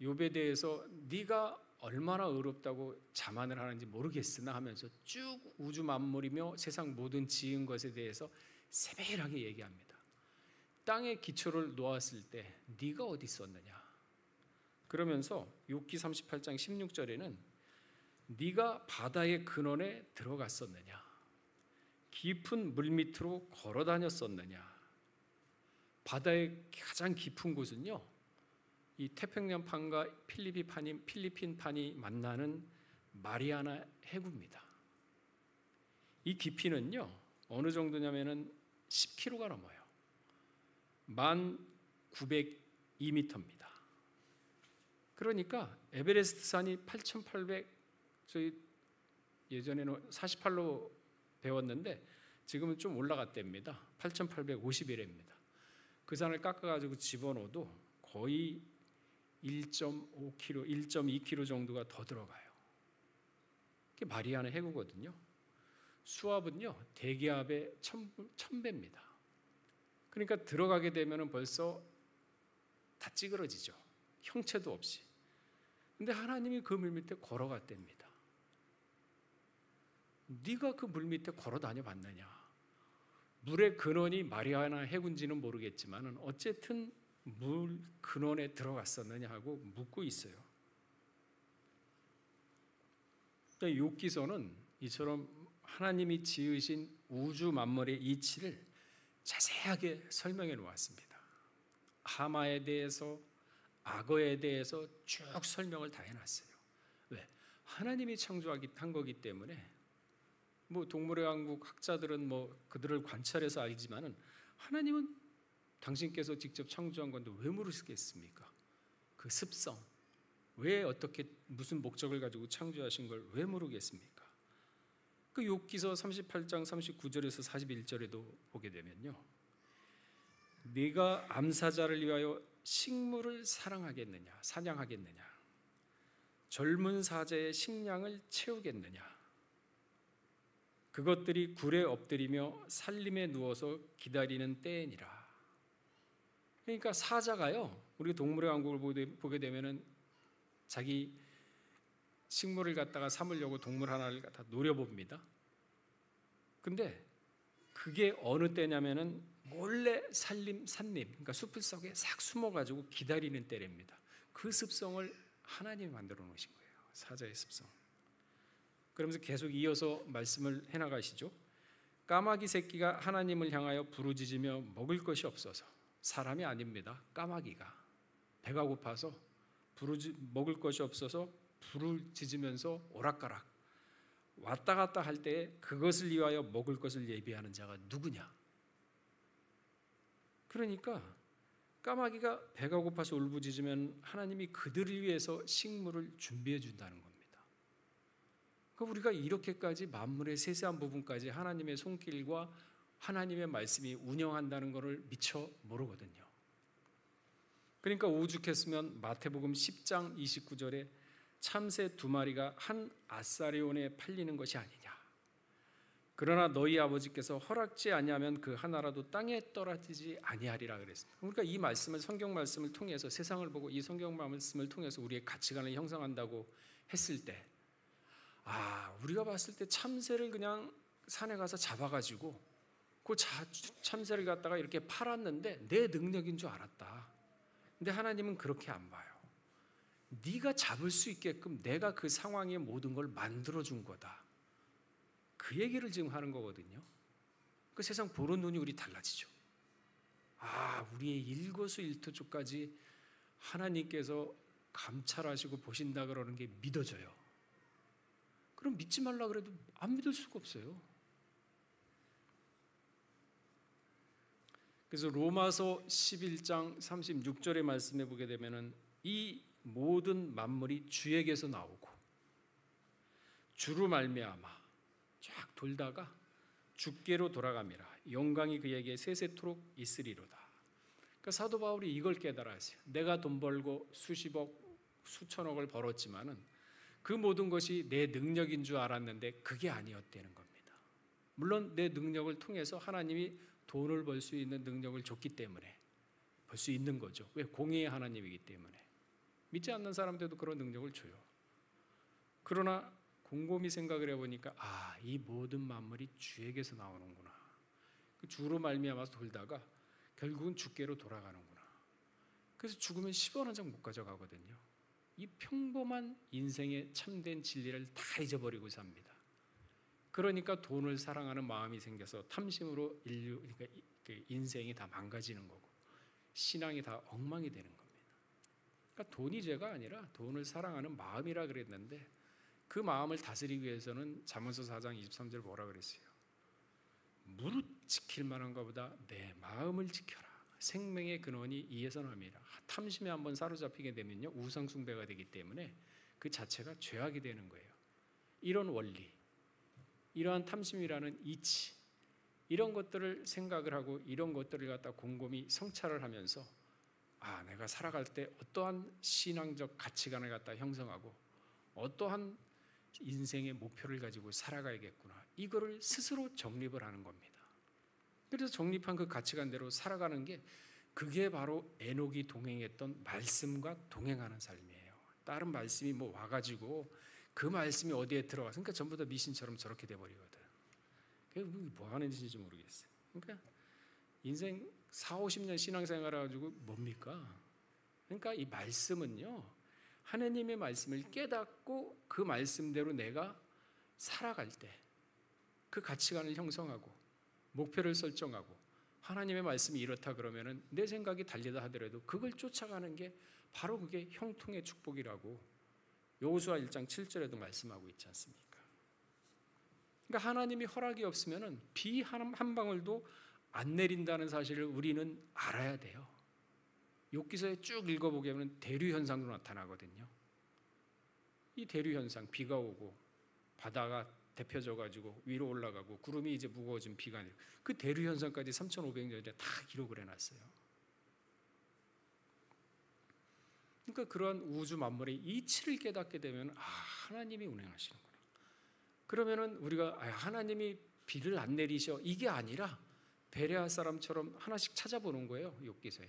욥에 대해서 네가 얼마나 의롭다고 자만을 하는지 모르겠으나 하면서 쭉 우주 만물이며 세상 모든 지은 것에 대해서 세밀하게 얘기합니다. 땅의 기초를 놓았을 때 네가 어디 있었느냐. 그러면서 욥기 38장 16절에는 네가 바다의 근원에 들어갔었느냐, 깊은 물 밑으로 걸어 다녔었느냐, 바다의 가장 깊은 곳은요, 이 태평양판과 필리핀판이 만나는 마리아나 해구입니다. 이 깊이는요 어느 정도냐면은 10km가 넘어요. 1902m입니다. 그러니까 에베레스트 산이 8,800, 저희 예전에는 48로 배웠는데 지금은 좀 올라갔답니다. 8,851입니다. 그 산을 깎아가지고 집어넣어도 거의 1.5km, 1.2km 정도가 더 들어가요. 그게 마리아나 해구거든요. 수압은요 대기압의 1000배입니다. 그러니까 들어가게 되면 벌써 다 찌그러지죠. 형체도 없이. 근데 하나님이 그 물 밑에 걸어갔답니다. 네가 그 물 밑에 걸어 다녀 봤느냐? 물의 근원이 마리아나 해군지는 모르겠지만 어쨌든 물 근원에 들어갔었느냐 하고 묻고 있어요. 욥기서는 이처럼 하나님이 지으신 우주 만물의 이치를 자세하게 설명해 놓았습니다. 하마에 대해서, 악어에 대해서 쭉 설명을 다 해놨어요. 왜? 하나님이 창조한 거기 때문에. 뭐 동물의 왕국 학자들은 뭐 그들을 관찰해서 알지만은 하나님은 당신께서 직접 창조한 건데 왜 모르시겠습니까? 그 습성, 왜 어떻게 무슨 목적을 가지고 창조하신 걸 왜 모르겠습니까? 그 욥기서 38장 39절에서 41절에도 보게 되면요, 네가 암사자를 위하여 식물을 사랑하겠느냐, 사냥하겠느냐, 젊은 사자의 식량을 채우겠느냐, 그것들이 굴에 엎드리며 살림에 누워서 기다리는 때니라. 그러니까 사자가요, 우리 동물의 왕국을 보게 되면은 자기 식물을 갖다가 삼으려고 동물 하나를 갖다 노려봅니다. 근데 그게 어느 때냐면은 몰래 산림, 그러니까 숲을 속에 싹 숨어가지고 기다리는 때랍니다. 그 습성을 하나님이 만들어 놓으신 거예요. 사자의 습성. 그러면서 계속 이어서 말씀을 해나가시죠. 까마귀 새끼가 하나님을 향하여 부르짖으며 먹을 것이 없어서, 사람이 아닙니다. 까마귀가 배가 고파서 먹을 것이 없어서 부르짖으면서 오락가락 왔다 갔다 할 때 그것을 위하여 먹을 것을 예비하는 자가 누구냐? 그러니까 까마귀가 배가 고파서 울부짖으면 하나님이 그들을 위해서 식물을 준비해 준다는 겁니다. 그러니까 우리가 이렇게까지 만물의 세세한 부분까지 하나님의 손길과 하나님의 말씀이 운영한다는 것을 미처 모르거든요. 그러니까 오죽했으면 마태복음 10장 29절에 참새 2마리가 한 아사리온에 팔리는 것이 아니냐. 그러나 너희 아버지께서 허락지 아니하면 그 하나라도 땅에 떨어지지 아니하리라 그랬습니다. 그러니까 이 말씀을, 성경 말씀을 통해서, 세상을 보고 이 성경 말씀을 통해서 우리의 가치관을 형성한다고 했을 때, 우리가 봤을 때 참새를 그냥 산에 가서 잡아가지고 그 참새를 갖다가 이렇게 팔았는데 내 능력인 줄 알았다. 근데 하나님은 그렇게 안 봐요. 네가 잡을 수 있게끔 내가 그 상황의 모든 걸 만들어준 거다. 그 얘기를 지금 하는 거거든요. 그 세상 보는 눈이 우리 달라지죠. 우리의 일거수일투족까지 하나님께서 감찰하시고 보신다 그러는 게 믿어져요. 그럼 믿지 말라 그래도 안 믿을 수가 없어요. 그래서 로마서 11장 36절의 말씀에 보게 되면은 이 모든 만물이 주에게서 나오고 주로 말미암아 쫙 돌다가 주께로 돌아갑니다. 영광이 그에게 세세토록 있으리로다. 그러니까 사도 바울이 이걸 깨달았어요. 내가 돈 벌고 수십억, 수천억을 벌었지만은 그 모든 것이 내 능력인 줄 알았는데 그게 아니었다는 겁니다. 물론 내 능력을 통해서 하나님이 돈을 벌 수 있는 능력을 줬기 때문에 벌 수 있는 거죠. 왜? 공의의 하나님이기 때문에. 믿지 않는 사람들도 그런 능력을 줘요. 그러나 곰곰이 생각을 해보니까 이 모든 만물이 주에게서 나오는구나. 그 주로 말미암아서 돌다가 결국은 주께로 돌아가는구나. 그래서 죽으면 10원 한 장 못 가져가거든요. 이 평범한 인생의 참된 진리를 다 잊어버리고 삽니다. 그러니까 돈을 사랑하는 마음이 생겨서 탐심으로 그러니까 인생이 다 망가지는 거고, 신앙이 다 엉망이 되는 겁니다. 그러니까 돈이 죄가 아니라 돈을 사랑하는 마음이라 그랬는데 그 마음을 다스리기 위해서는 잠언서 4장 23절 뭐라 그랬어요? 무릇 지킬 만한 것보다 내 마음을 지켜라. 생명의 근원이 이에서 납니다. 탐심에 한번 사로잡히게 되면요, 우상 숭배가 되기 때문에 그 자체가 죄악이 되는 거예요. 이런 원리, 이러한 탐심이라는 이치, 이런 것들을 생각을 하고 이런 것들을 갖다 곰곰이 성찰을 하면서 내가 살아갈 때 어떠한 신앙적 가치관을 갖다 형성하고 어떠한 인생의 목표를 가지고 살아가야겠구나, 이거를 스스로 정립을 하는 겁니다. 그래서 정립한 그 가치관대로 살아가는 게, 그게 바로 에녹이 동행했던 말씀과 동행하는 삶이에요. 다른 말씀이 뭐 와가지고 그 말씀이 어디에 들어가서, 그러니까 전부 다 미신처럼 저렇게 돼버리거든. 그게 뭐 하는 짓인지 모르겠어요. 그러니까 인생 40-50년 신앙생활 해가지고 뭡니까? 그러니까 이 말씀은요, 하나님의 말씀을 깨닫고 그 말씀대로 내가 살아갈 때 그 가치관을 형성하고 목표를 설정하고, 하나님의 말씀이 이렇다 그러면은 내 생각이 달리다 하더라도 그걸 쫓아가는 게 바로 그게 형통의 축복이라고 여호수아 1장 7절에도 말씀하고 있지 않습니까? 그러니까 하나님이 허락이 없으면은 비 한 방울도 안 내린다는 사실을 우리는 알아야 돼요. 욥기서에 쭉 읽어보게 하면 대류 현상도 나타나거든요. 이 대류 현상, 비가 오고 바다가 데펴져 가지고 위로 올라가고 구름이 이제 무거워진 비가 내리고, 그 대류 현상까지 3,500년에 다 기록을 해놨어요. 그러니까 그러한 우주 만물의 이치를 깨닫게 되면 하나님이 운행하시는구나. 그러면은 우리가 하나님이 비를 안 내리셔, 이게 아니라 베레아 사람처럼 하나씩 찾아보는 거예요. 욥기서에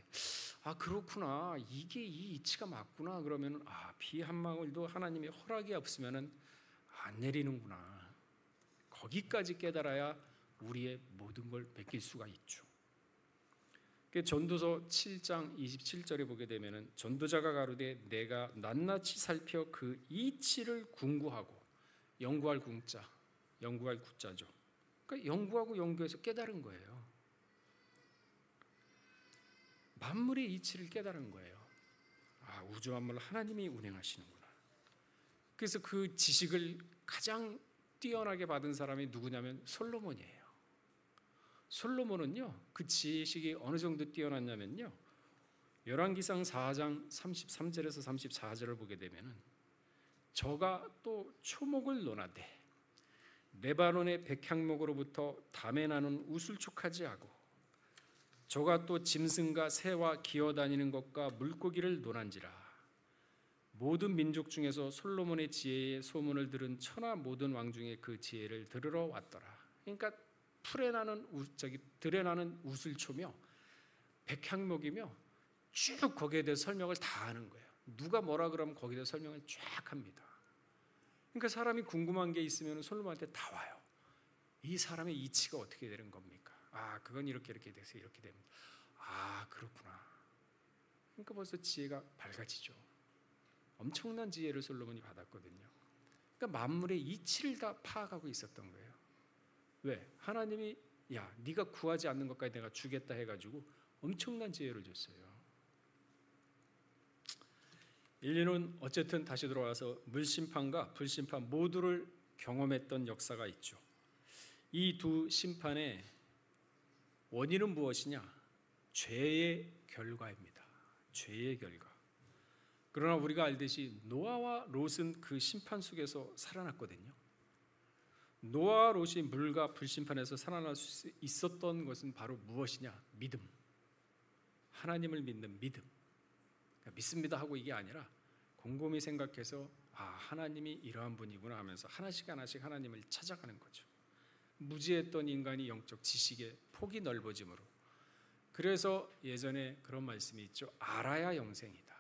그렇구나, 이게 이 이치가 맞구나. 그러면 비 한 방울도 하나님의 허락이 없으면은 안 내리는구나. 거기까지 깨달아야 우리의 모든 걸 맡길 수가 있죠. 전도서 7장 27절에 보게 되면은 전도자가 가로되 내가 낱낱이 살펴 그 이치를 궁구하고, 연구할 궁자, 연구할 구자죠. 그러니까 연구하고 연구해서 깨달은 거예요. 만물의 이치를 깨달은 거예요. 우주 만물을 하나님이 운행하시는구나. 그래서 그 지식을 가장 뛰어나게 받은 사람이 누구냐면 솔로몬이에요. 솔로몬은요, 그 지식이 어느 정도 뛰어났냐면요, 열왕기상 4장 33절에서 34절을 보게 되면은 저가 또 초목을 논하되 레바논의 백향목으로부터 담에 나는 우슬촉하지 하고, 저가 또 짐승과 새와 기어다니는 것과 물고기를 논한지라. 모든 민족 중에서 솔로몬의 지혜의 소문을 들은 천하 모든 왕 중에 그 지혜를 들으러 왔더라. 그러니까 들에 나는 우슬초며 백향목이며 쭉 거기에 대해서 설명을 다 하는 거예요. 누가 뭐라 그러면 거기에 대해서 설명을 쫙 합니다. 그러니까 사람이 궁금한 게 있으면 솔로몬한테 다 와요. 이 사람의 이치가 어떻게 되는 겁니까? 그건 이렇게 돼서 이렇게 됩니다. 그렇구나. 그러니까 벌써 지혜가 밝아지죠. 엄청난 지혜를 솔로몬이 받았거든요. 그러니까 만물의 이치를 다 파악하고 있었던 거예요. 왜? 하나님이 네가 구하지 않는 것까지 내가 주겠다 해가지고 엄청난 지혜를 줬어요. 인류는 어쨌든 다시 돌아와서 물심판과 불심판 모두를 경험했던 역사가 있죠. 이 두 심판의 원인은 무엇이냐? 죄의 결과입니다. 죄의 결과. 그러나 우리가 알듯이 노아와 롯은 그 심판 속에서 살아났거든요. 노아와 롯이 물과 불심판에서 살아날 수 있었던 것은 바로 무엇이냐? 믿음. 하나님을 믿는 믿음. 그러니까 믿습니다 하고 이게 아니라 곰곰이 생각해서 하나님이 이러한 분이구나 하면서 하나씩 하나님을 찾아가는 거죠. 무지했던 인간이 영적 지식의 폭이 넓어짐으로. 그래서 예전에 그런 말씀이 있죠. 알아야 영생이다.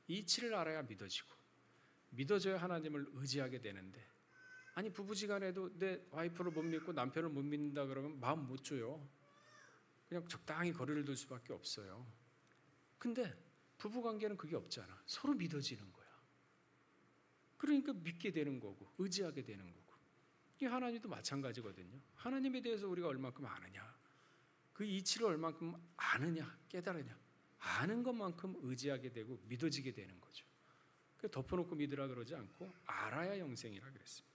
이치를 알아야 믿어지고, 믿어져야 하나님을 의지하게 되는데, 부부지간에도 내 와이프를 못 믿고 남편을 못 믿는다 그러면 마음 못 줘요. 그냥 적당히 거리를 둘 수밖에 없어요. 근데 부부관계는 그게 없잖아. 서로 믿어지는 거야. 그러니까 믿게 되는 거고 의지하게 되는 거고. 이 하나님도 마찬가지거든요. 하나님에 대해서 우리가 얼마큼 아느냐, 그 이치를 얼마큼 아느냐, 깨달으냐. 아는 것만큼 의지하게 되고 믿어지게 되는 거죠. 덮어놓고 믿으라 그러지 않고 알아야 영생이라 그랬습니다.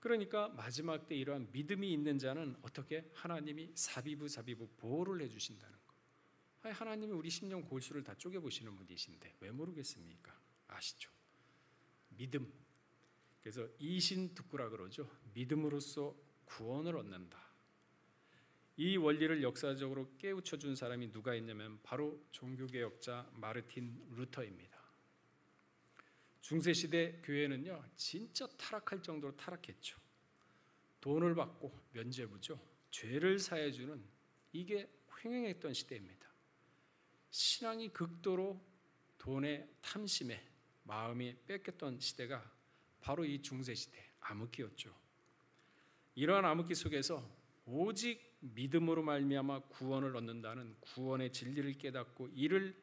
그러니까 마지막 때 이러한 믿음이 있는 자는 어떻게 하나님이 사비부 보호를 해주신다는 거. 하나님이 우리 심령 골수를 다 쪼개보시는 분이신데 왜 모르겠습니까? 아시죠? 믿음. 그래서 이신득구라 그러죠. 믿음으로써 구원을 얻는다. 이 원리를 역사적으로 깨우쳐 준 사람이 누가 있냐면 바로 종교개혁자 마르틴 루터입니다. 중세시대 교회는요 진짜 타락할 정도로 타락했죠. 돈을 받고 면죄부죠. 죄를 사해주는 이게 횡행했던 시대입니다. 신앙이 극도로 돈의 탐심에 마음이 뺏겼던 시대가 바로 이 중세시대 암흑기였죠. 이러한 암흑기 속에서 오직 믿음으로 말미암아 구원을 얻는다는 구원의 진리를 깨닫고 이를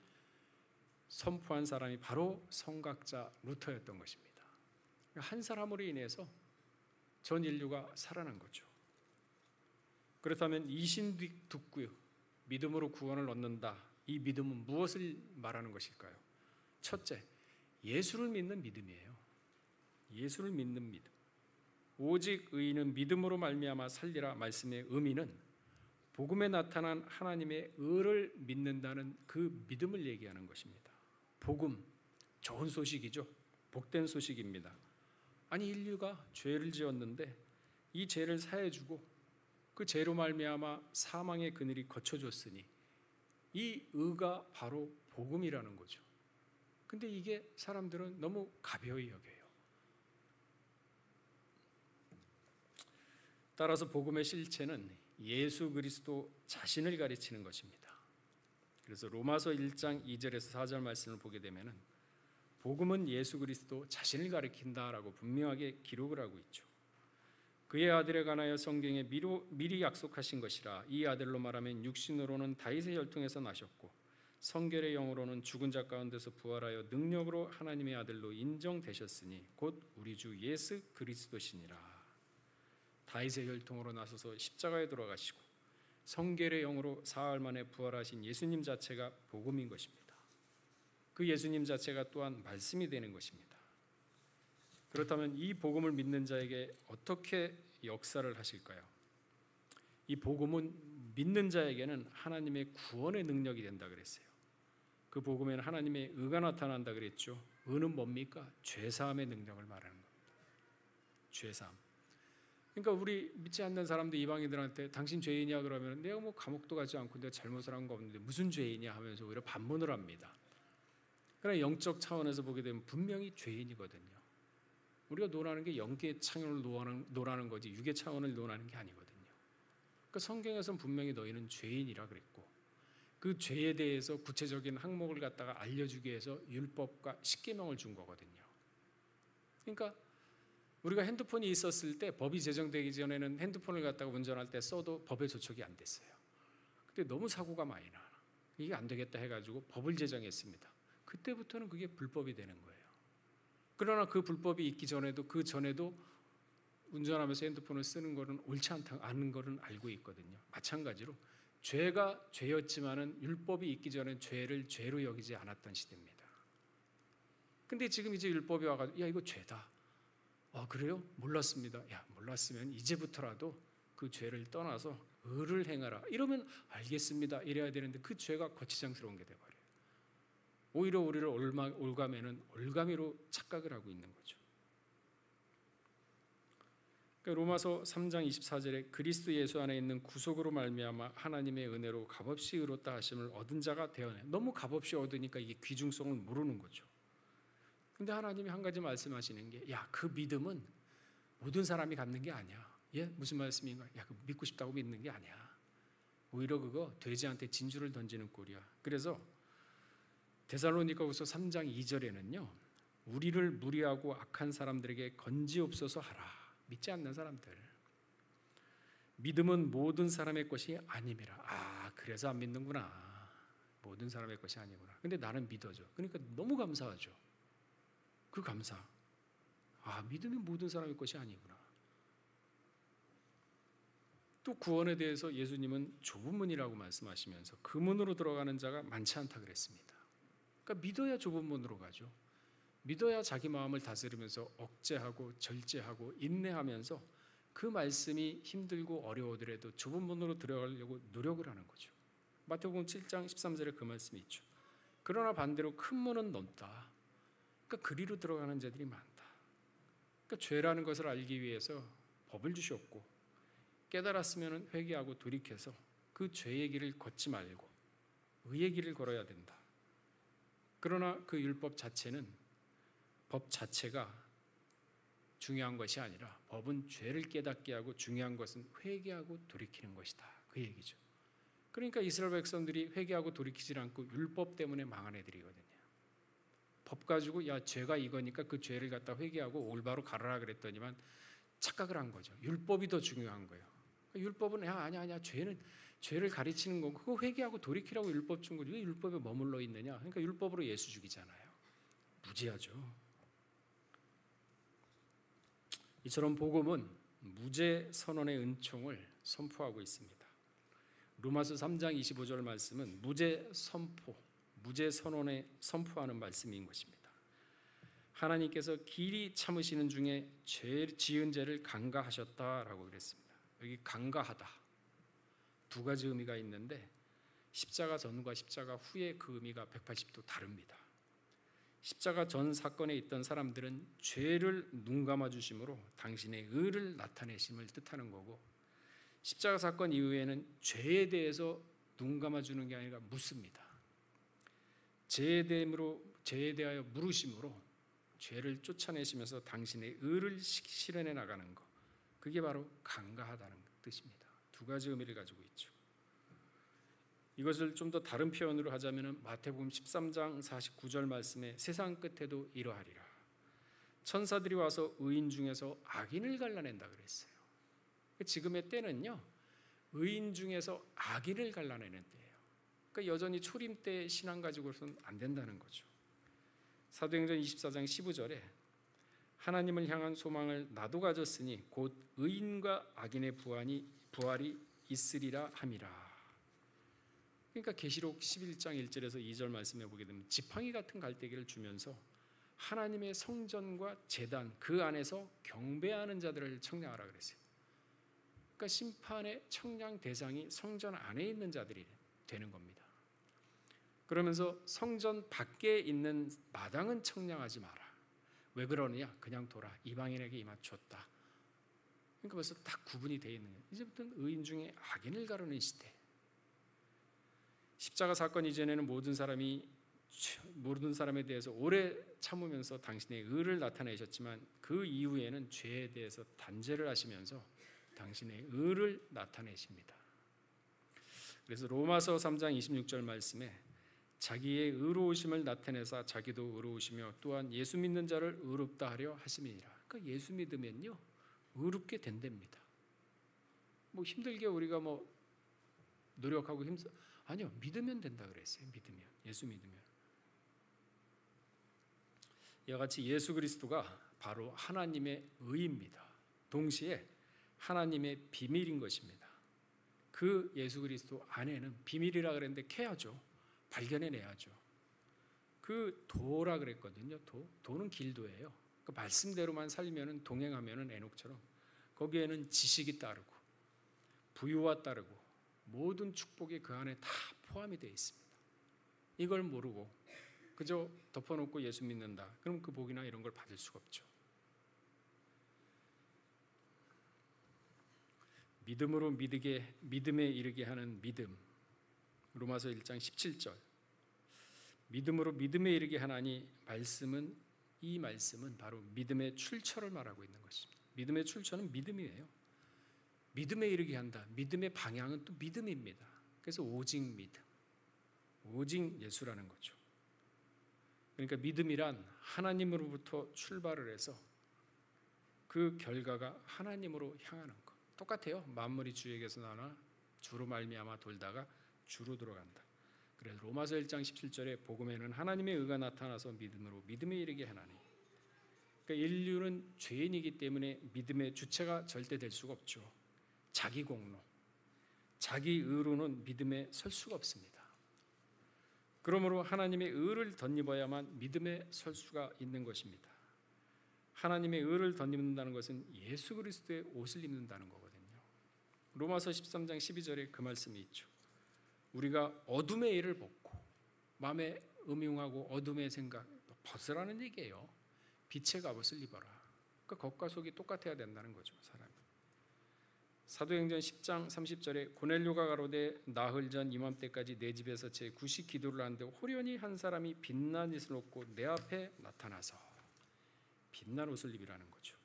선포한 사람이 바로 성각자 루터였던 것입니다. 한 사람으로 인해서 전 인류가 살아난 거죠. 그렇다면 이신득구, 믿음으로 구원을 얻는다. 이 믿음은 무엇을 말하는 것일까요? 첫째, 예수를 믿는 믿음이에요. 예수를 믿는 믿음. 오직 의인은 믿음으로 말미암아 살리라 말씀의 의미는 복음에 나타난 하나님의 의를 믿는다는 그 믿음을 얘기하는 것입니다. 복음, 좋은 소식이죠. 복된 소식입니다. 아니 인류가 죄를 지었는데 이 죄를 사해주고 그 죄로 말미암아 사망의 그늘이 거쳐졌으니 이 의가 바로 복음이라는 거죠. 근데 이게 사람들은 너무 가벼이 여겨요. 따라서 복음의 실체는 예수 그리스도 자신을 가르치는 것입니다. 그래서 로마서 1장 2절에서 4절 말씀을 보게 되면은 복음은 예수 그리스도 자신을 가리킨다라고 분명하게 기록을 하고 있죠. 그의 아들에 관하여 성경에 미리 약속하신 것이라. 이 아들로 말하면 육신으로는 다윗의 혈통에서 나셨고 성결의 영으로는 죽은 자 가운데서 부활하여 능력으로 하나님의 아들로 인정되셨으니 곧 우리 주 예수 그리스도시니라. 다윗의 혈통으로 나서서 십자가에 돌아가시고 성결의 영으로 사흘 만에 부활하신 예수님 자체가 복음인 것입니다. 그 예수님 자체가 또한 말씀이 되는 것입니다. 그렇다면 이 복음을 믿는 자에게 어떻게 역사를 하실까요? 이 복음은 믿는 자에게는 하나님의 구원의 능력이 된다 그랬어요. 그 복음에는 하나님의 의가 나타난다 그랬죠. 의는 뭡니까? 죄사함의 능력을 말하는 겁니다. 죄사함. 그러니까 우리 믿지 않는 사람들 이방인들한테 당신 죄인이야 그러면 내가 뭐 감옥도 가지 않고 내가 잘못을 한 거 없는데 무슨 죄인이야 하면서 오히려 반문을 합니다. 그러나 영적 차원에서 보게 되면 분명히 죄인이거든요. 우리가 논하는 게 영계 차원을 논하는 거지 육의 차원을 논하는 게 아니거든요. 그러니까 성경에서는 분명히 너희는 죄인이라 그랬고 그 죄에 대해서 구체적인 항목을 갖다가 알려주기 위해서 율법과 십계명을 준 거거든요. 그러니까 우리가 핸드폰이 있었을 때 법이 제정되기 전에는 핸드폰을 갖다가 운전할 때 써도 법에 저촉이 안 됐어요. 그때 너무 사고가 많이 나. 이게 안 되겠다 해가지고 법을 제정했습니다. 그때부터는 그게 불법이 되는 거예요. 그러나 그 불법이 있기 전에도 그 전에도 운전하면서 핸드폰을 쓰는 거는 옳지 않은 거는 알고 있거든요. 마찬가지로 죄가 죄였지만은 율법이 있기 전엔 죄를 죄로 여기지 않았던 시대입니다. 근데 지금 이제 율법이 와가지고 야 이거 죄다. 아 그래요? 몰랐습니다. 야 몰랐으면 이제부터라도 그 죄를 떠나서 의를 행하라. 이러면 알겠습니다. 이래야 되는데 그 죄가 거치장스러운 게 돼버려요. 오히려 우리를 올가매는 올가미로 착각을 하고 있는 거죠. 그러니까 로마서 3장 24절에 그리스도 예수 안에 있는 구속으로 말미암아 하나님의 은혜로 값없이 의롭다 하심을 얻은 자가 되었네. 너무 값없이 얻으니까 이게 귀중성을 모르는 거죠. 근데 하나님이 한 가지 말씀하시는 게 야, 그 믿음은 모든 사람이 갖는 게 아니야. 예? 무슨 말씀인가? 야, 그 믿고 싶다고 믿는 게 아니야. 오히려 그거 돼지한테 진주를 던지는 꼴이야. 그래서 데살로니가후서 3장 2절에는요. 우리를 무리하고 악한 사람들에게 건지옵소서 하라. 믿지 않는 사람들. 믿음은 모든 사람의 것이 아님이라. 아, 그래서 안 믿는구나. 모든 사람의 것이 아니구나. 근데 나는 믿어져. 그러니까 너무 감사하죠. 그 감사. 아, 믿음이 모든 사람의 것이 아니구나. 또 구원에 대해서 예수님은 좁은 문이라고 말씀하시면서 그 문으로 들어가는 자가 많지 않다 그랬습니다. 그러니까 믿어야 좁은 문으로 가죠. 믿어야 자기 마음을 다스리면서 억제하고 절제하고 인내하면서 그 말씀이 힘들고 어려우더라도 좁은 문으로 들어가려고 노력을 하는 거죠. 마태복음 7장 13절에 그 말씀이 있죠. 그러나 반대로 큰 문은 넓다. 그러니까 그리로 들어가는 자들이 많다. 그러니까 죄라는 것을 알기 위해서 법을 주셨고 깨달았으면 회개하고 돌이켜서 그 죄의 길을 걷지 말고 의의 길을 걸어야 된다. 그러나 그 율법 자체는 법 자체가 중요한 것이 아니라 법은 죄를 깨닫게 하고 중요한 것은 회개하고 돌이키는 것이다. 그 얘기죠. 그러니까 이스라엘 백성들이 회개하고 돌이키지 않고 율법 때문에 망한 애들이거든요. 법 가지고 야 죄가 이거니까 그 죄를 갖다 회개하고 올바로 가르라 그랬더니만 착각을 한 거죠. 율법이 더 중요한 거예요. 율법은 아니야 죄를 가르치는 거고 그거 회개하고 돌이키라고 율법 준 거지 왜 율법에 머물러 있느냐. 그러니까 율법으로 예수 죽이잖아요. 무지하죠. 이처럼 복음은 무죄 선언의 은총을 선포하고 있습니다. 로마서 3장 25절 말씀은 무죄 선포, 무죄 선언에 선포하는 말씀인 것입니다. 하나님께서 길이 참으시는 중에 지은 죄를 간과하셨다라고 그랬습니다. 여기 간과하다 두 가지 의미가 있는데 십자가 전과 십자가 후의 그 의미가 180도 다릅니다. 십자가 전 사건에 있던 사람들은 죄를 눈감아 주심으로 당신의 의를 나타내심을 뜻하는 거고 십자가 사건 이후에는 죄에 대해서 눈감아 주는 게 아니라 묻습니다. 죄에 대하여 물으심으로 죄를 쫓아내시면서 당신의 의를 실현해 나가는 것, 그게 바로 간과하다는 뜻입니다. 두 가지 의미를 가지고 있죠. 이것을 좀 더 다른 표현으로 하자면 마태복음 13장 49절 말씀에 세상 끝에도 이러하리라. 천사들이 와서 의인 중에서 악인을 갈라낸다 그랬어요. 지금의 때는요, 의인 중에서 악인을 갈라내는 때예요. 그러니까 여전히 초림 때 신앙 가지고서는 안 된다는 거죠. 사도행전 24장 15절에 하나님을 향한 소망을 나도 가졌으니 곧 의인과 악인의 부활이 있으리라 함이라. 그러니까 계시록 11장 1절에서 2절 말씀해 보게 되면 지팡이 같은 갈대기를 주면서 하나님의 성전과 제단 그 안에서 경배하는 자들을 청량하라 그랬어요. 그러니까 심판의 청량 대상이 성전 안에 있는 자들이 되는 겁니다. 그러면서 성전 밖에 있는 마당은 청량하지 마라. 왜 그러느냐? 그냥 둬라. 이방인에게 이맞췄다. 그러니까 벌써 딱 구분이 되어 있는 거예요. 이제부터는 의인 중에 악인을 가르는 시대. 십자가 사건 이전에는 모든 사람에 대해서 오래 참으면서 당신의 의를 나타내셨지만 그 이후에는 죄에 대해서 단죄를 하시면서 당신의 의를 나타내십니다. 그래서 로마서 3장 26절 말씀에 자기의 의로우심을 나타내사 자기도 의로우시며 또한 예수 믿는 자를 의롭다 하려 하심이니라. 그러니까 예수 믿으면요 의롭게 된답니다. 뭐 힘들게 우리가 뭐 노력하고 아니요, 믿으면 된다 그랬어요. 믿으면, 예수 믿으면. 이와 같이 예수 그리스도가 바로 하나님의 의입니다. 동시에 하나님의 비밀인 것입니다. 그 예수 그리스도 안에는 비밀이라 그랬는데 캐야죠. 발견해내야죠. 그 도라 그랬거든요. 도는 길도예요. 그 말씀대로만 살면은 동행하면은 에녹처럼 거기에는 지식이 따르고 부유와 따르고 모든 축복이 그 안에 다 포함이 되어 있습니다. 이걸 모르고 그저 덮어놓고 예수 믿는다. 그럼 그 복이나 이런 걸 받을 수가 없죠. 믿음으로 믿음에 이르게 하는 믿음. 로마서 1장 17절. 믿음으로 믿음에 이르게 하나니 이 말씀은 바로 믿음의 출처를 말하고 있는 것입니다. 믿음의 출처는 믿음이에요. 믿음에 이르게 한다. 믿음의 방향은 또 믿음입니다. 그래서 오직 믿음, 오직 예수라는 거죠. 그러니까 믿음이란 하나님으로부터 출발을 해서 그 결과가 하나님으로 향하는 것. 똑같아요. 만물이 주에게서 나나 주로 말미암아 돌다가 주로 들어간다. 그래서 로마서 1장 17절에 복음에는 하나님의 의가 나타나서 믿음으로 믿음에 이르게 하나니. 그러니까 인류는 죄인이기 때문에 믿음의 주체가 절대 될 수가 없죠. 자기 공로, 자기 의로는 믿음에 설 수가 없습니다. 그러므로 하나님의 의를 덧입어야만 믿음에 설 수가 있는 것입니다. 하나님의 의를 덧입는다는 것은 예수 그리스도의 옷을 입는다는 거거든요. 로마서 13장 12절에 그 말씀이 있죠. 우리가 어둠의 일을 벗고 마음에 음흉하고 어둠의 생각 벗으라는 얘기예요. 빛의 갑옷을 입어라. 그러니까 겉과 속이 똑같아야 된다는 거죠. 사람이. 사도행전 10장 30절에 고넬료가 가로되 나흘 전 이맘때까지 내 집에서 제 구식 기도를 하는데 호련히 한 사람이 빛난 옷을 입고 내 앞에 나타나서 빛난 옷을 입으라는 거죠.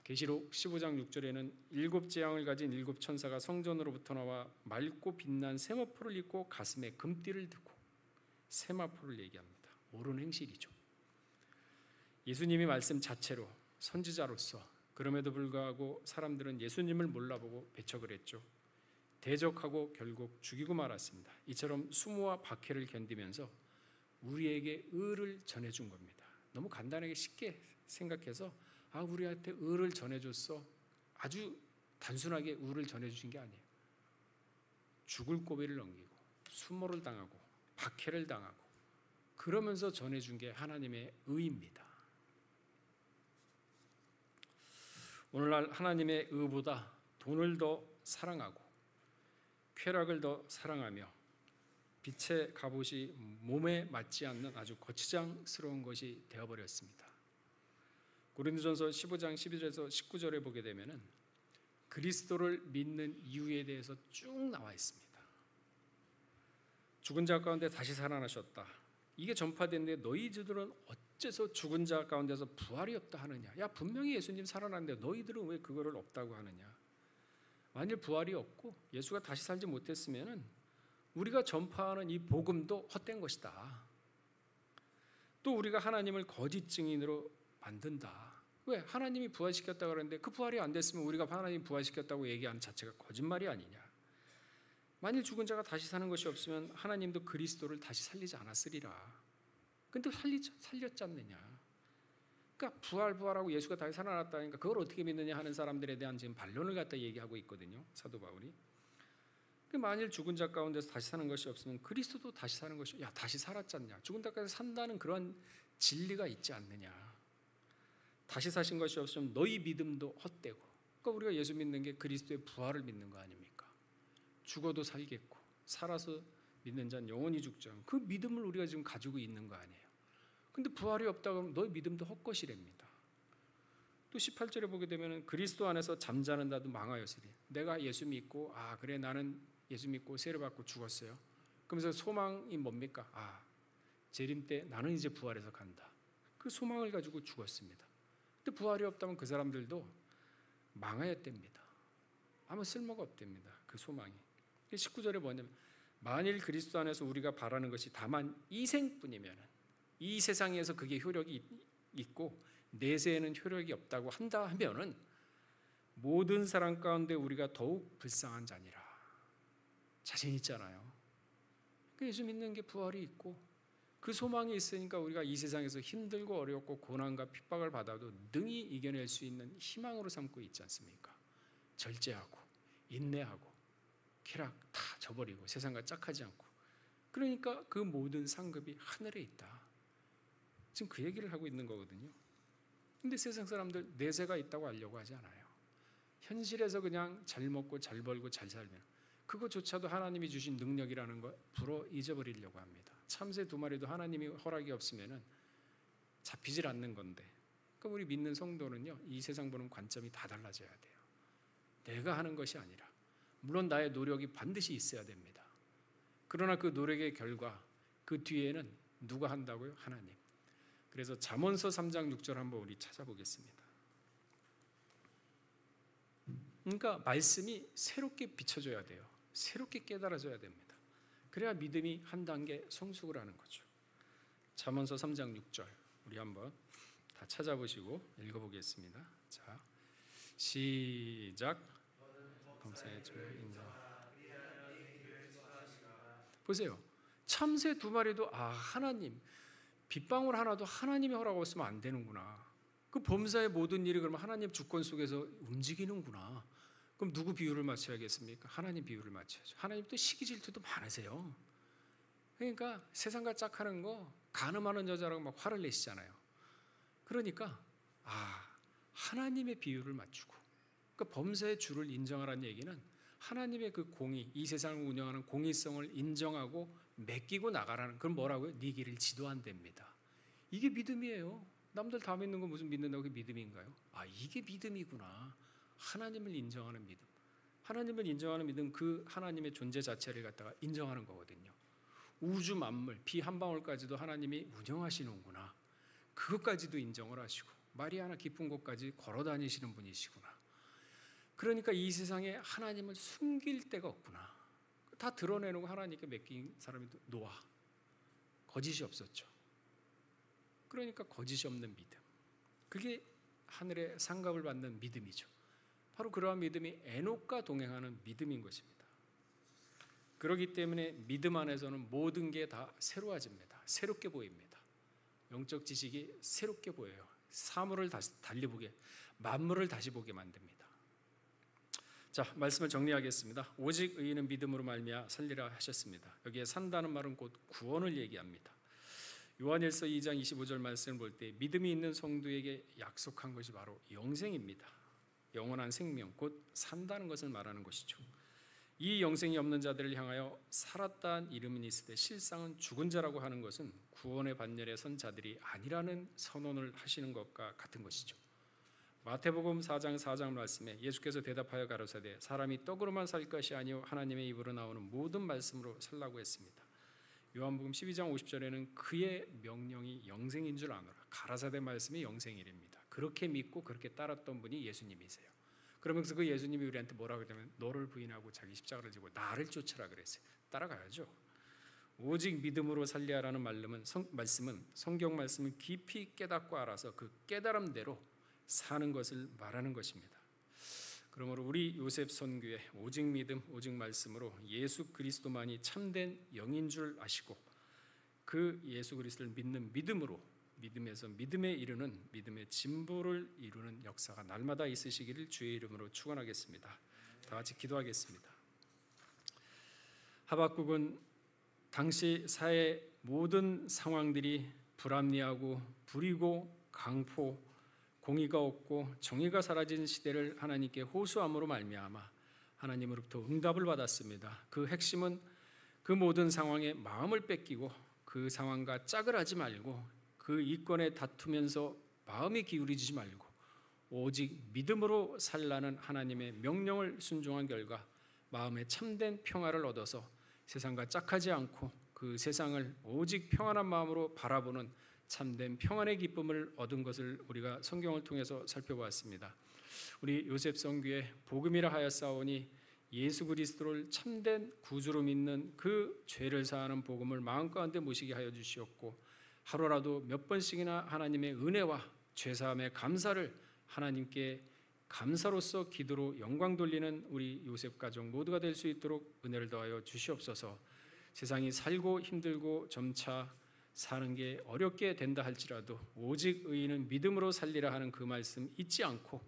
계시록 15장 6절에는 7 재앙을 가진 7 천사가 성전으로부터 나와 맑고 빛난 세마포를 입고 가슴에 금띠를 두고 세마포를 얘기합니다. 옳은 행실이죠. 예수님이 말씀 자체로 선지자로서 그럼에도 불구하고 사람들은 예수님을 몰라보고 배척을 했죠. 대적하고 결국 죽이고 말았습니다. 이처럼 수모와 박해를 견디면서 우리에게 의를 전해준 겁니다. 너무 간단하게 쉽게 생각해서 우리한테 의를 전해줬어. 아주 단순하게 의를 전해주신 게 아니에요. 죽을 고비를 넘기고 수모를 당하고 박해를 당하고 그러면서 전해준 게 하나님의 의입니다. 오늘날 하나님의 의보다 돈을 더 사랑하고 쾌락을 더 사랑하며 빛의 갑옷이 몸에 맞지 않는 아주 거추장스러운 것이 되어버렸습니다. 고린도전서 15장 12절에서 19절에 보게 되면은 그리스도를 믿는 이유에 대해서 쭉 나와 있습니다. 죽은 자 가운데 다시 살아나셨다. 이게 전파됐는데 너희들은 어째서 죽은 자 가운데서 부활이 없다 하느냐? 야, 분명히 예수님 살아났는데 너희들은 왜 그거를 없다고 하느냐? 만일 부활이 없고 예수가 다시 살지 못했으면은 우리가 전파하는 이 복음도 헛된 것이다. 또 우리가 하나님을 거짓 증인으로 만든다. 왜? 하나님이 부활시켰다고 그러는데 그 부활이 안 됐으면 우리가 하나님 부활시켰다고 얘기하는 자체가 거짓말이 아니냐? 만일 죽은 자가 다시 사는 것이 없으면 하나님도 그리스도를 다시 살리지 않았으리라. 근데 살렸지 않느냐? 그러니까 부활하고 예수가 다시 살아났다니까 그걸 어떻게 믿느냐 하는 사람들에 대한 지금 반론을 갖다 얘기하고 있거든요. 사도 바울이. 만일 죽은 자 가운데서 다시 사는 것이 없으면 그리스도도 다시 사는 것이 다시 살았지 않냐? 죽은 자까지 산다는 그런 진리가 있지 않느냐? 다시 사신 것이 없으면 너희 믿음도 헛되고. 그러니까 우리가 예수 믿는 게 그리스도의 부활을 믿는 거 아닙니까? 죽어도 살겠고 살아서 믿는 자는 영원히 죽지 않고 그 믿음을 우리가 지금 가지고 있는 거 아니에요. 근데 부활이 없다고 하면 너희 믿음도 헛것이랍니다. 또 18절에 보게 되면 그리스도 안에서 잠자는 자도 망하였으리. 내가 예수 믿고 그래 나는 예수 믿고 세례받고 죽었어요. 그러면서 소망이 뭡니까? 재림 때 나는 이제 부활해서 간다. 그 소망을 가지고 죽었습니다. 근데 부활이 없다면 그 사람들도 망하였답니다. 아무 쓸모가 없답니다. 그 소망이. 19절에 뭐냐면 만일 그리스도 안에서 우리가 바라는 것이 다만 이 생뿐이면 이 세상에서 그게 효력이 있고 내세에는 효력이 없다고 한다 하면은 모든 사람 가운데 우리가 더욱 불쌍한 자니라. 자신 있잖아요. 예수 믿는 게 부활이 있고 그 소망이 있으니까 우리가 이 세상에서 힘들고 어렵고 고난과 핍박을 받아도 능히 이겨낼 수 있는 희망으로 삼고 있지 않습니까? 절제하고 인내하고 쾌락 다 저버리고 세상과 짝하지 않고 그러니까 그 모든 상급이 하늘에 있다. 지금 그 얘기를 하고 있는 거거든요. 근데 세상 사람들 내세가 있다고 알려고 하지 않아요. 현실에서 그냥 잘 먹고 잘 벌고 잘 살면 그것조차도 하나님이 주신 능력이라는 걸 불어 잊어버리려고 합니다. 참새 2마리도 하나님이 허락이 없으면 잡히질 않는 건데 그러니까 우리 믿는 성도는요 이 세상 보는 관점이 다 달라져야 돼요. 내가 하는 것이 아니라 물론 나의 노력이 반드시 있어야 됩니다. 그러나 그 노력의 결과 그 뒤에는 누가 한다고요? 하나님. 그래서 잠언서 3장 6절 한번 우리 찾아보겠습니다. 그러니까 말씀이 새롭게 비춰져야 돼요. 새롭게 깨달아져야 됩니다. 그래야 믿음이 한 단계 성숙을 하는 거죠. 잠언서 3장 6절 우리 한번 다 찾아보시고 읽어보겠습니다. 자, 시작. 범사의 주 인자. 보세요. 참새 2마리도 하나님 빗방울 하나도 하나님이 허락 없으면 안 되는구나. 그 범사의 모든 일이 그러면 하나님 주권 속에서 움직이는구나. 그럼 누구 비유를 맞춰야겠습니까? 하나님 비유를 맞춰야죠. 하나님도 시기 질투도 많으세요. 그러니까 세상과 짝하는 거 간음하는 여자라고 막 화를 내시잖아요. 그러니까 하나님의 비유를 맞추고, 그러니까 범사의 주를 인정하라는 얘기는 하나님의 그 공의, 이 세상을 운영하는 공의성을 인정하고 맡기고 나가라는, 그건 뭐라고요? 네 길을 지도한답니다. 이게 믿음이에요. 남들 다 믿는 거 무슨 믿는다고 그게 믿음인가요? 이게 믿음이구나. 하나님을 인정하는 믿음. 하나님을 인정하는 믿음, 그 하나님의 존재 자체를 갖다가 인정하는 거거든요. 우주 만물, 비 한 방울까지도 하나님이 운영하시는구나. 그것까지도 인정을 하시고 마리아나 깊은 곳까지 걸어 다니시는 분이시구나. 그러니까 이 세상에 하나님을 숨길 데가 없구나. 다 드러내놓고 하나님께 맡긴 사람이 노아. 거짓이 없었죠. 그러니까 거짓이 없는 믿음. 그게 하늘의 상급을 받는 믿음이죠. 바로 그러한 믿음이 에녹과 동행하는 믿음인 것입니다. 그렇기 때문에 믿음 안에서는 모든 게 다 새로워집니다. 새롭게 보입니다. 영적 지식이 새롭게 보여요. 사물을 다시 달리보게, 만물을 다시 보게 만듭니다. 자, 말씀을 정리하겠습니다. 오직 의인은 믿음으로 말미암아 살리라 하셨습니다. 여기에 산다는 말은 곧 구원을 얘기합니다. 요한일서 2장 25절 말씀을 볼 때 믿음이 있는 성도에게 약속한 것이 바로 영생입니다. 영원한 생명, 곧 산다는 것을 말하는 것이죠. 이 영생이 없는 자들을 향하여 살았다는 이름은 있으되 실상은 죽은 자라고 하는 것은 구원의 반열에 선 자들이 아니라는 선언을 하시는 것과 같은 것이죠. 마태복음 4장 말씀에 예수께서 대답하여 가로사대 사람이 떡으로만 살 것이 아니요 하나님의 입으로 나오는 모든 말씀으로 살라고 했습니다. 요한복음 12장 50절에는 그의 명령이 영생인 줄 아노라. 가라사대 말씀이 영생이랍니다. 그렇게 믿고 그렇게 따랐던 분이 예수님이세요. 그러면서 그 예수님이 우리한테 뭐라고 하냐면 너를 부인하고 자기 십자가를 지고 나를 쫓으라 그랬어요. 따라가야죠. 오직 믿음으로 살리라는 말씀은 성경 말씀을 깊이 깨닫고 알아서 그 깨달음대로 사는 것을 말하는 것입니다. 그러므로 우리 요셉 선교의 오직 믿음, 오직 말씀으로 예수 그리스도만이 참된 영인 줄 아시고 그 예수 그리스도를 믿는 믿음으로 믿음에서 믿음에 이르는 믿음의 진보를 이루는 역사가 날마다 있으시기를 주의 이름으로 축원하겠습니다. 다 같이 기도하겠습니다. 하박국은 당시 사회 모든 상황들이 불합리하고 불이고 강포, 공의가 없고 정의가 사라진 시대를 하나님께 호소함으로 말미암아 하나님으로부터 응답을 받았습니다. 그 핵심은 그 모든 상황에 마음을 뺏기고 그 상황과 짝을 하지 말고 그 이권에 다투면서 마음이 기울이지 말고 오직 믿음으로 살라는 하나님의 명령을 순종한 결과 마음에 참된 평화를 얻어서 세상과 짝하지 않고 그 세상을 오직 평안한 마음으로 바라보는 참된 평안의 기쁨을 얻은 것을 우리가 성경을 통해서 살펴보았습니다. 우리 요셉 선교의 복음이라 하였사오니 예수 그리스도를 참된 구주로 믿는 그 죄를 사하는 복음을 마음 가운데 모시게 하여 주시옵고 하루라도 몇 번씩이나 하나님의 은혜와 죄사함의 감사를 하나님께 감사로서 기도로 영광 돌리는 우리 요셉 가족 모두가 될 수 있도록 은혜를 더하여 주시옵소서. 세상이 살고 힘들고 점차 사는 게 어렵게 된다 할지라도 오직 의인은 믿음으로 살리라 하는 그 말씀 잊지 않고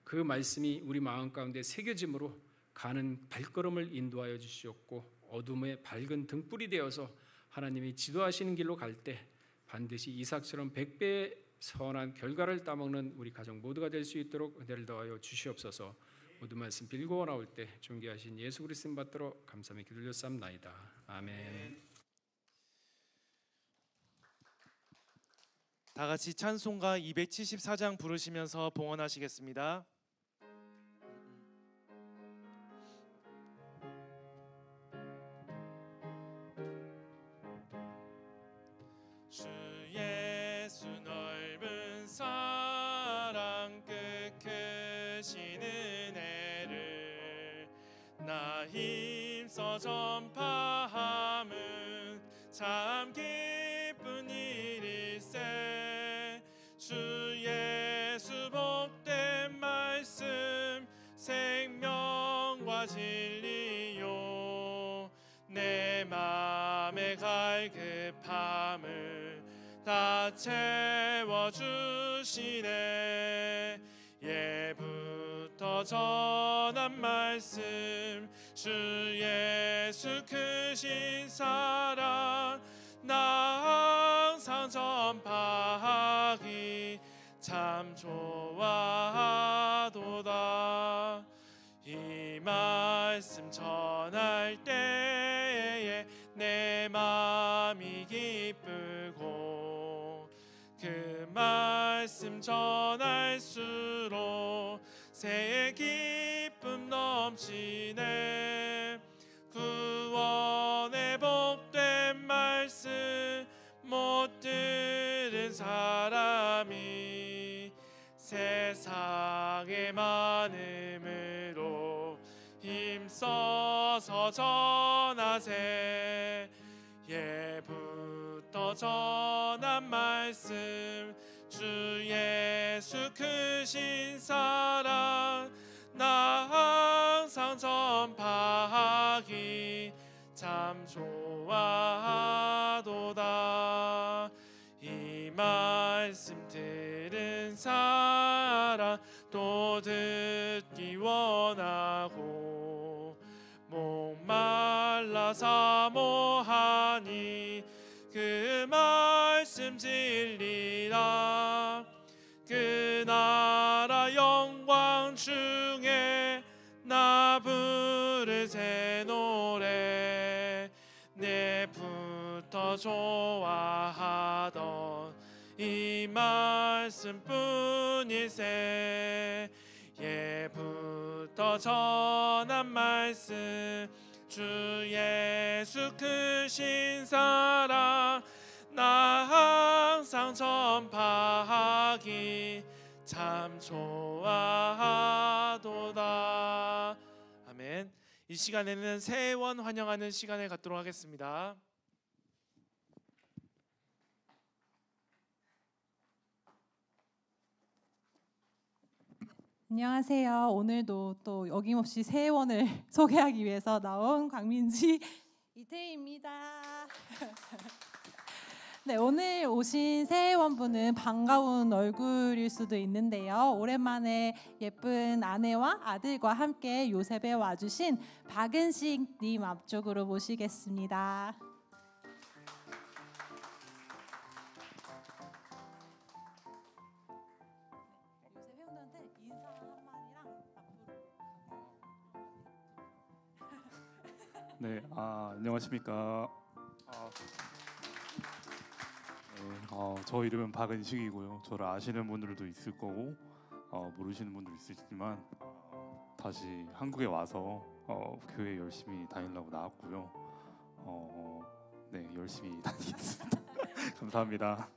그 말씀이 우리 마음 가운데 새겨짐으로 가는 발걸음을 인도하여 주시옵고 어둠의 밝은 등불이 되어서 하나님이 지도하시는 길로 갈 때 반드시 이삭처럼 100배의 선한 결과를 따먹는 우리 가정 모두가 될 수 있도록 은혜를 더하여 주시옵소서. 모든 말씀 빌고 나올 때 존귀하신 예수 그리스도 받들어 감사하며 기도드렸사옵나이다. 아멘. 다 같이 찬송가 274장 부르시면서 봉헌하시겠습니다. 주 예수 넓은 사랑 그 크신 은혜를 나 힘써 전파함은 참 기쁜 일일세. 주 예수 복된 말씀 생명과 진리요 내 맘의 갈급함을 다 채워주시네. 예부터 예배부터 전한 말씀 주 예수 크신 사랑 나 항상 전파하기 참 좋아하도다. 이 말씀 전할 때에 내 마음이 기쁘고 그 말씀 전할수록 새의 기쁨 넘치네. 구원의 복된 말씀 못 들은 사람이 세상에 많음으로 힘써서 전하세. 예부터 전한 말씀 주 예수 크신 사랑 나 항상 전파하기 참 좋아하도다. 이 말씀 들은 사람 또 듣기 원하고 목말라 사모하니 그 말씀 진리라. 그 나라 영광 중에 나 부를 새 노래 내부터 좋아하던 이 말씀뿐일세. 예부터 전한 말씀 주 예수 크신 사랑 나 항상 전파하기 참 좋아하도다. 아멘. 이 시간에는 새해원 환영하는 시간을 갖도록 하겠습니다. 안녕하세요. 오늘도 또 어김없이 새해원을 소개하기 위해서 나온 광민지 이태희입니다. 네, 오늘 오신 새해원분은 반가운 얼굴일 수도 있는데요. 오랜만에 예쁜 아내와 아들과 함께 요셉에 와주신 박은식님 앞쪽으로 모시겠습니다. 요셉 회원들한테 인사 한마디랑 앞으로. 네, 안녕하십니까. 저 이름은 박은식이고요. 저를 아시는 분들도 있을 거고 모르시는 분도 있으시지만 다시 한국에 와서 교회 열심히 다니려고 나왔고요. 네, 열심히 다니겠습니다. 감사합니다.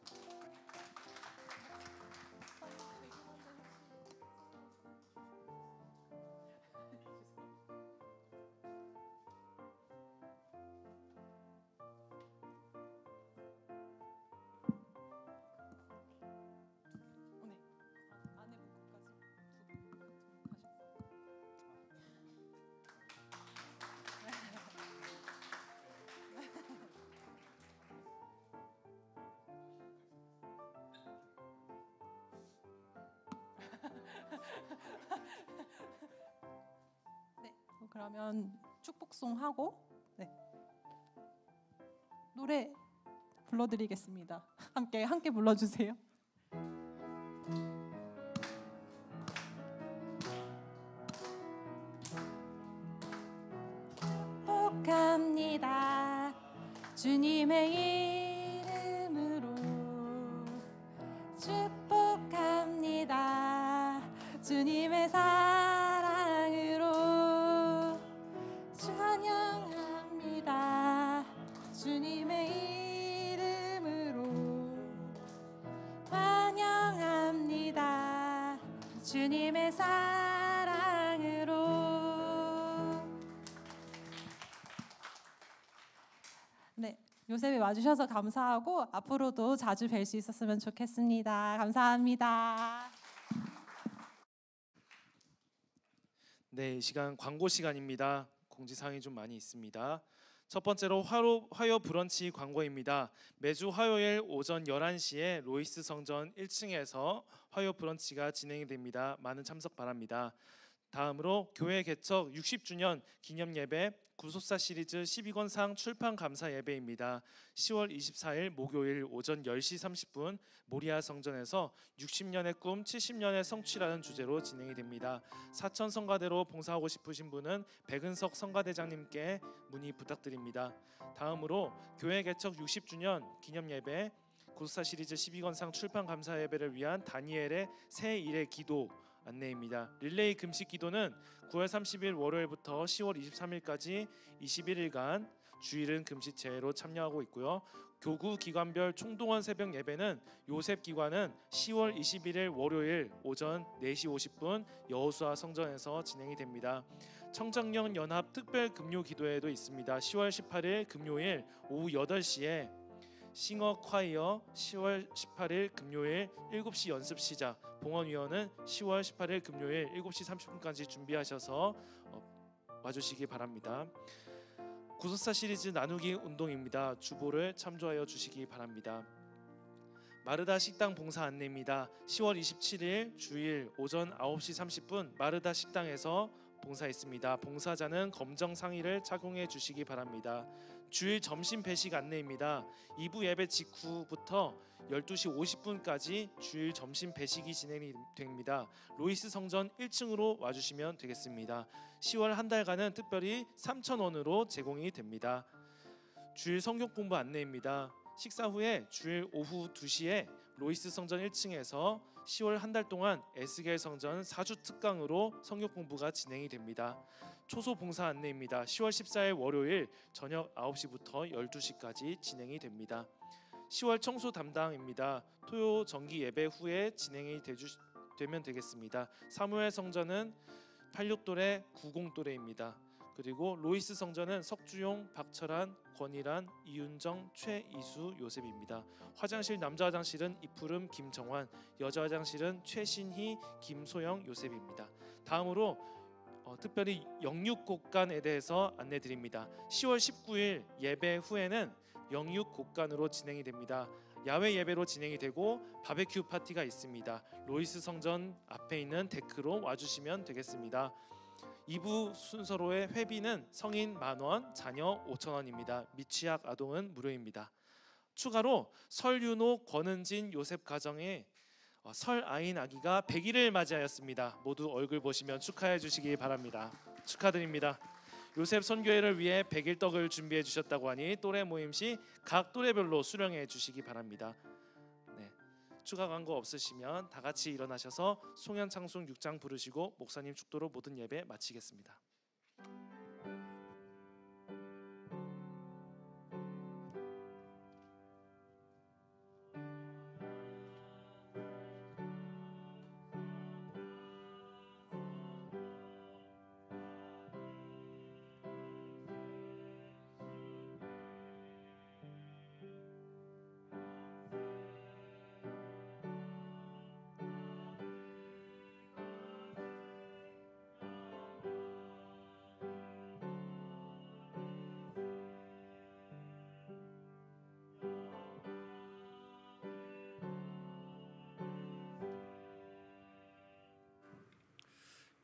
네, 그러면 축복송 하고 노래 불러드리겠습니다. 함께 불러주세요. 축복합니다. 주님의 이름으로 축복합니다. 주님의 사랑으로 찬양합니다. 주님의 이름으로 환영합니다. 주님의 사랑으로. 네, 요셉에 와주셔서 감사하고 앞으로도 자주 뵐 수 있었으면 좋겠습니다. 감사합니다. 네, 이 시간 광고 시간입니다. 공지사항이 좀 많이 있습니다. 첫 번째로 화요 브런치 광고입니다. 매주 화요일 오전 11시에 로이스 성전 1층에서 화요 브런치가 진행이 됩니다. 많은 참석 바랍니다. 다음으로 교회 개척 60주년 기념 예배 구속사 시리즈 12권상 출판 감사 예배입니다. 10월 24일 목요일 오전 10시 30분 모리아 성전에서 60년의 꿈 70년의 성취라는 주제로 진행이 됩니다. 사천 성가대로 봉사하고 싶으신 분은 백은석 성가대장님께 문의 부탁드립니다. 다음으로 교회 개척 60주년 기념 예배 구속사 시리즈 12권상 출판 감사 예배를 위한 다니엘의 새 일의 기도 안내입니다. 릴레이 금식 기도는 9월 30일 월요일부터 10월 23일까지 21일간 주일은 금식 제외로 참여하고 있고요. 교구 기관별 총동원 새벽 예배는 요셉 기관은 10월 21일 월요일 오전 4시 50분 여호수아 성전에서 진행이 됩니다. 청정령 연합 특별 금요 기도회도 있습니다. 10월 18일 금요일 오후 8시에 싱어 콰이어 10월 18일 금요일 7시 연습 시작. 봉헌위원은 10월 18일 금요일 7시 30분까지 준비하셔서 와주시기 바랍니다. 구속사 시리즈 나누기 운동입니다. 주보를 참조하여 주시기 바랍니다. 마르다 식당 봉사 안내입니다. 10월 27일 주일 오전 9시 30분 마르다 식당에서 봉사 있습니다. 봉사자는 검정 상의를 착용해 주시기 바랍니다. 주일 점심 배식 안내입니다. 2부 예배 직후부터 12시 50분까지 주일 점심 배식이 진행이 됩니다. 로이스 성전 1층으로 와주시면 되겠습니다. 10월 한 달간은 특별히 3,000원으로 제공이 됩니다. 주일 성경 공부 안내입니다. 식사 후에 주일 오후 2시에 로이스 성전 1층에서 10월 한 달 동안 에스겔 성전 4주 특강으로 성경 공부가 진행이 됩니다. 초소 봉사 안내입니다. 10월 14일 월요일 저녁 9시부터 12시까지 진행이 됩니다. 10월 청소 담당입니다. 토요 정기 예배 후에 진행이 되면 되겠습니다. 사무엘 성전은 86도레 90도레입니다. 그리고 로이스 성전은 석주용, 박철한, 권일한, 이윤정, 최이수, 요셉입니다. 화장실 남자 화장실은 이푸름, 김정환, 여자 화장실은 최신희, 김소영, 요셉입니다. 다음으로 특별히 영육곡간에 대해서 안내드립니다. 10월 19일 예배 후에는 영육곡간으로 진행이 됩니다. 야외 예배로 진행이 되고 바베큐 파티가 있습니다. 로이스 성전 앞에 있는 데크로 와주시면 되겠습니다. 2부 순서로의 회비는 성인 10,000원, 자녀 5,000원입니다. 미취학 아동은 무료입니다. 추가로 설윤호, 권은진, 요셉 가정의 설 아인 아기가 100일을 맞이하였습니다. 모두 얼굴 보시면 축하해 주시기 바랍니다. 축하드립니다. 요셉 선교회를 위해 100일 떡을 준비해 주셨다고 하니 또래 모임 시 각 또래별로 수령해 주시기 바랍니다. 네, 추가 광고 없으시면 다 같이 일어나셔서 송현 창송 6장 부르시고 목사님 축도로 모든 예배 마치겠습니다.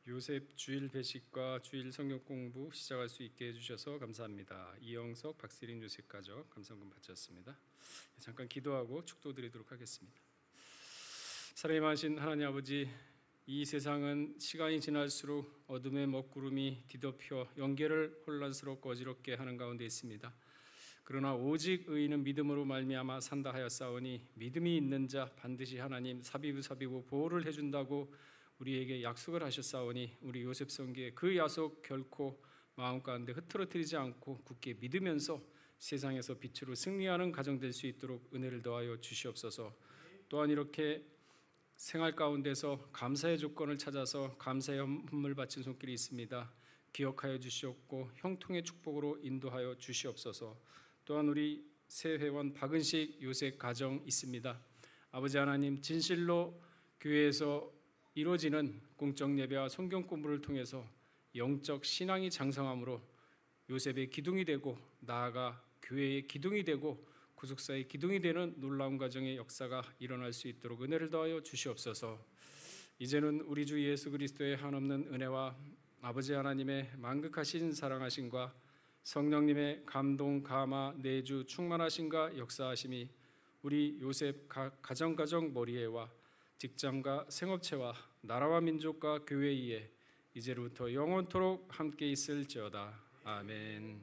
요셉 주일 배식과 주일 성경 공부 시작할 수 있게 해주셔서 감사합니다. 이영석, 박세린 요셉 가족 감사금 바쳤습니다. 잠깐 기도하고 축도드리도록 하겠습니다. 사랑이 많으신 하나님 아버지, 이 세상은 시간이 지날수록 어둠의 먹구름이 뒤덮여 영계를 혼란스럽고 어지럽게 하는 가운데 있습니다. 그러나 오직 의인은 믿음으로 말미암아 산다 하였사오니 믿음이 있는 자 반드시 하나님 사비부 보호를 해준다고 우리에게 약속을 하셨사오니 우리 요셉 성기의 그 약속 결코 마음 가운데 흐트러뜨리지 않고 굳게 믿으면서 세상에서 빛으로 승리하는 가정 될 수 있도록 은혜를 더하여 주시옵소서. 또한 이렇게 생활 가운데서 감사의 조건을 찾아서 감사의 헌물 바친 손길이 있습니다. 기억하여 주시옵고 형통의 축복으로 인도하여 주시옵소서. 또한 우리 새 회원 박은식 요셉 가정 있습니다. 아버지 하나님, 진실로 교회에서 이루어지는 공적 예배와 성경 공부를 통해서 영적 신앙이 장성함으로 요셉의 기둥이 되고 나아가 교회의 기둥이 되고 구속사의 기둥이 되는 놀라운 가정의 역사가 일어날 수 있도록 은혜를 더하여 주시옵소서. 이제는 우리 주 예수 그리스도의 한없는 은혜와 아버지 하나님의 만극하신 사랑하심과 성령님의 감동, 감화, 내주, 충만하심과 역사하심이 우리 요셉 가정 머리에와 직장과 생업체와 나라와 민족과 교회에 이제로부터 영원토록 함께 있을지어다. 아멘.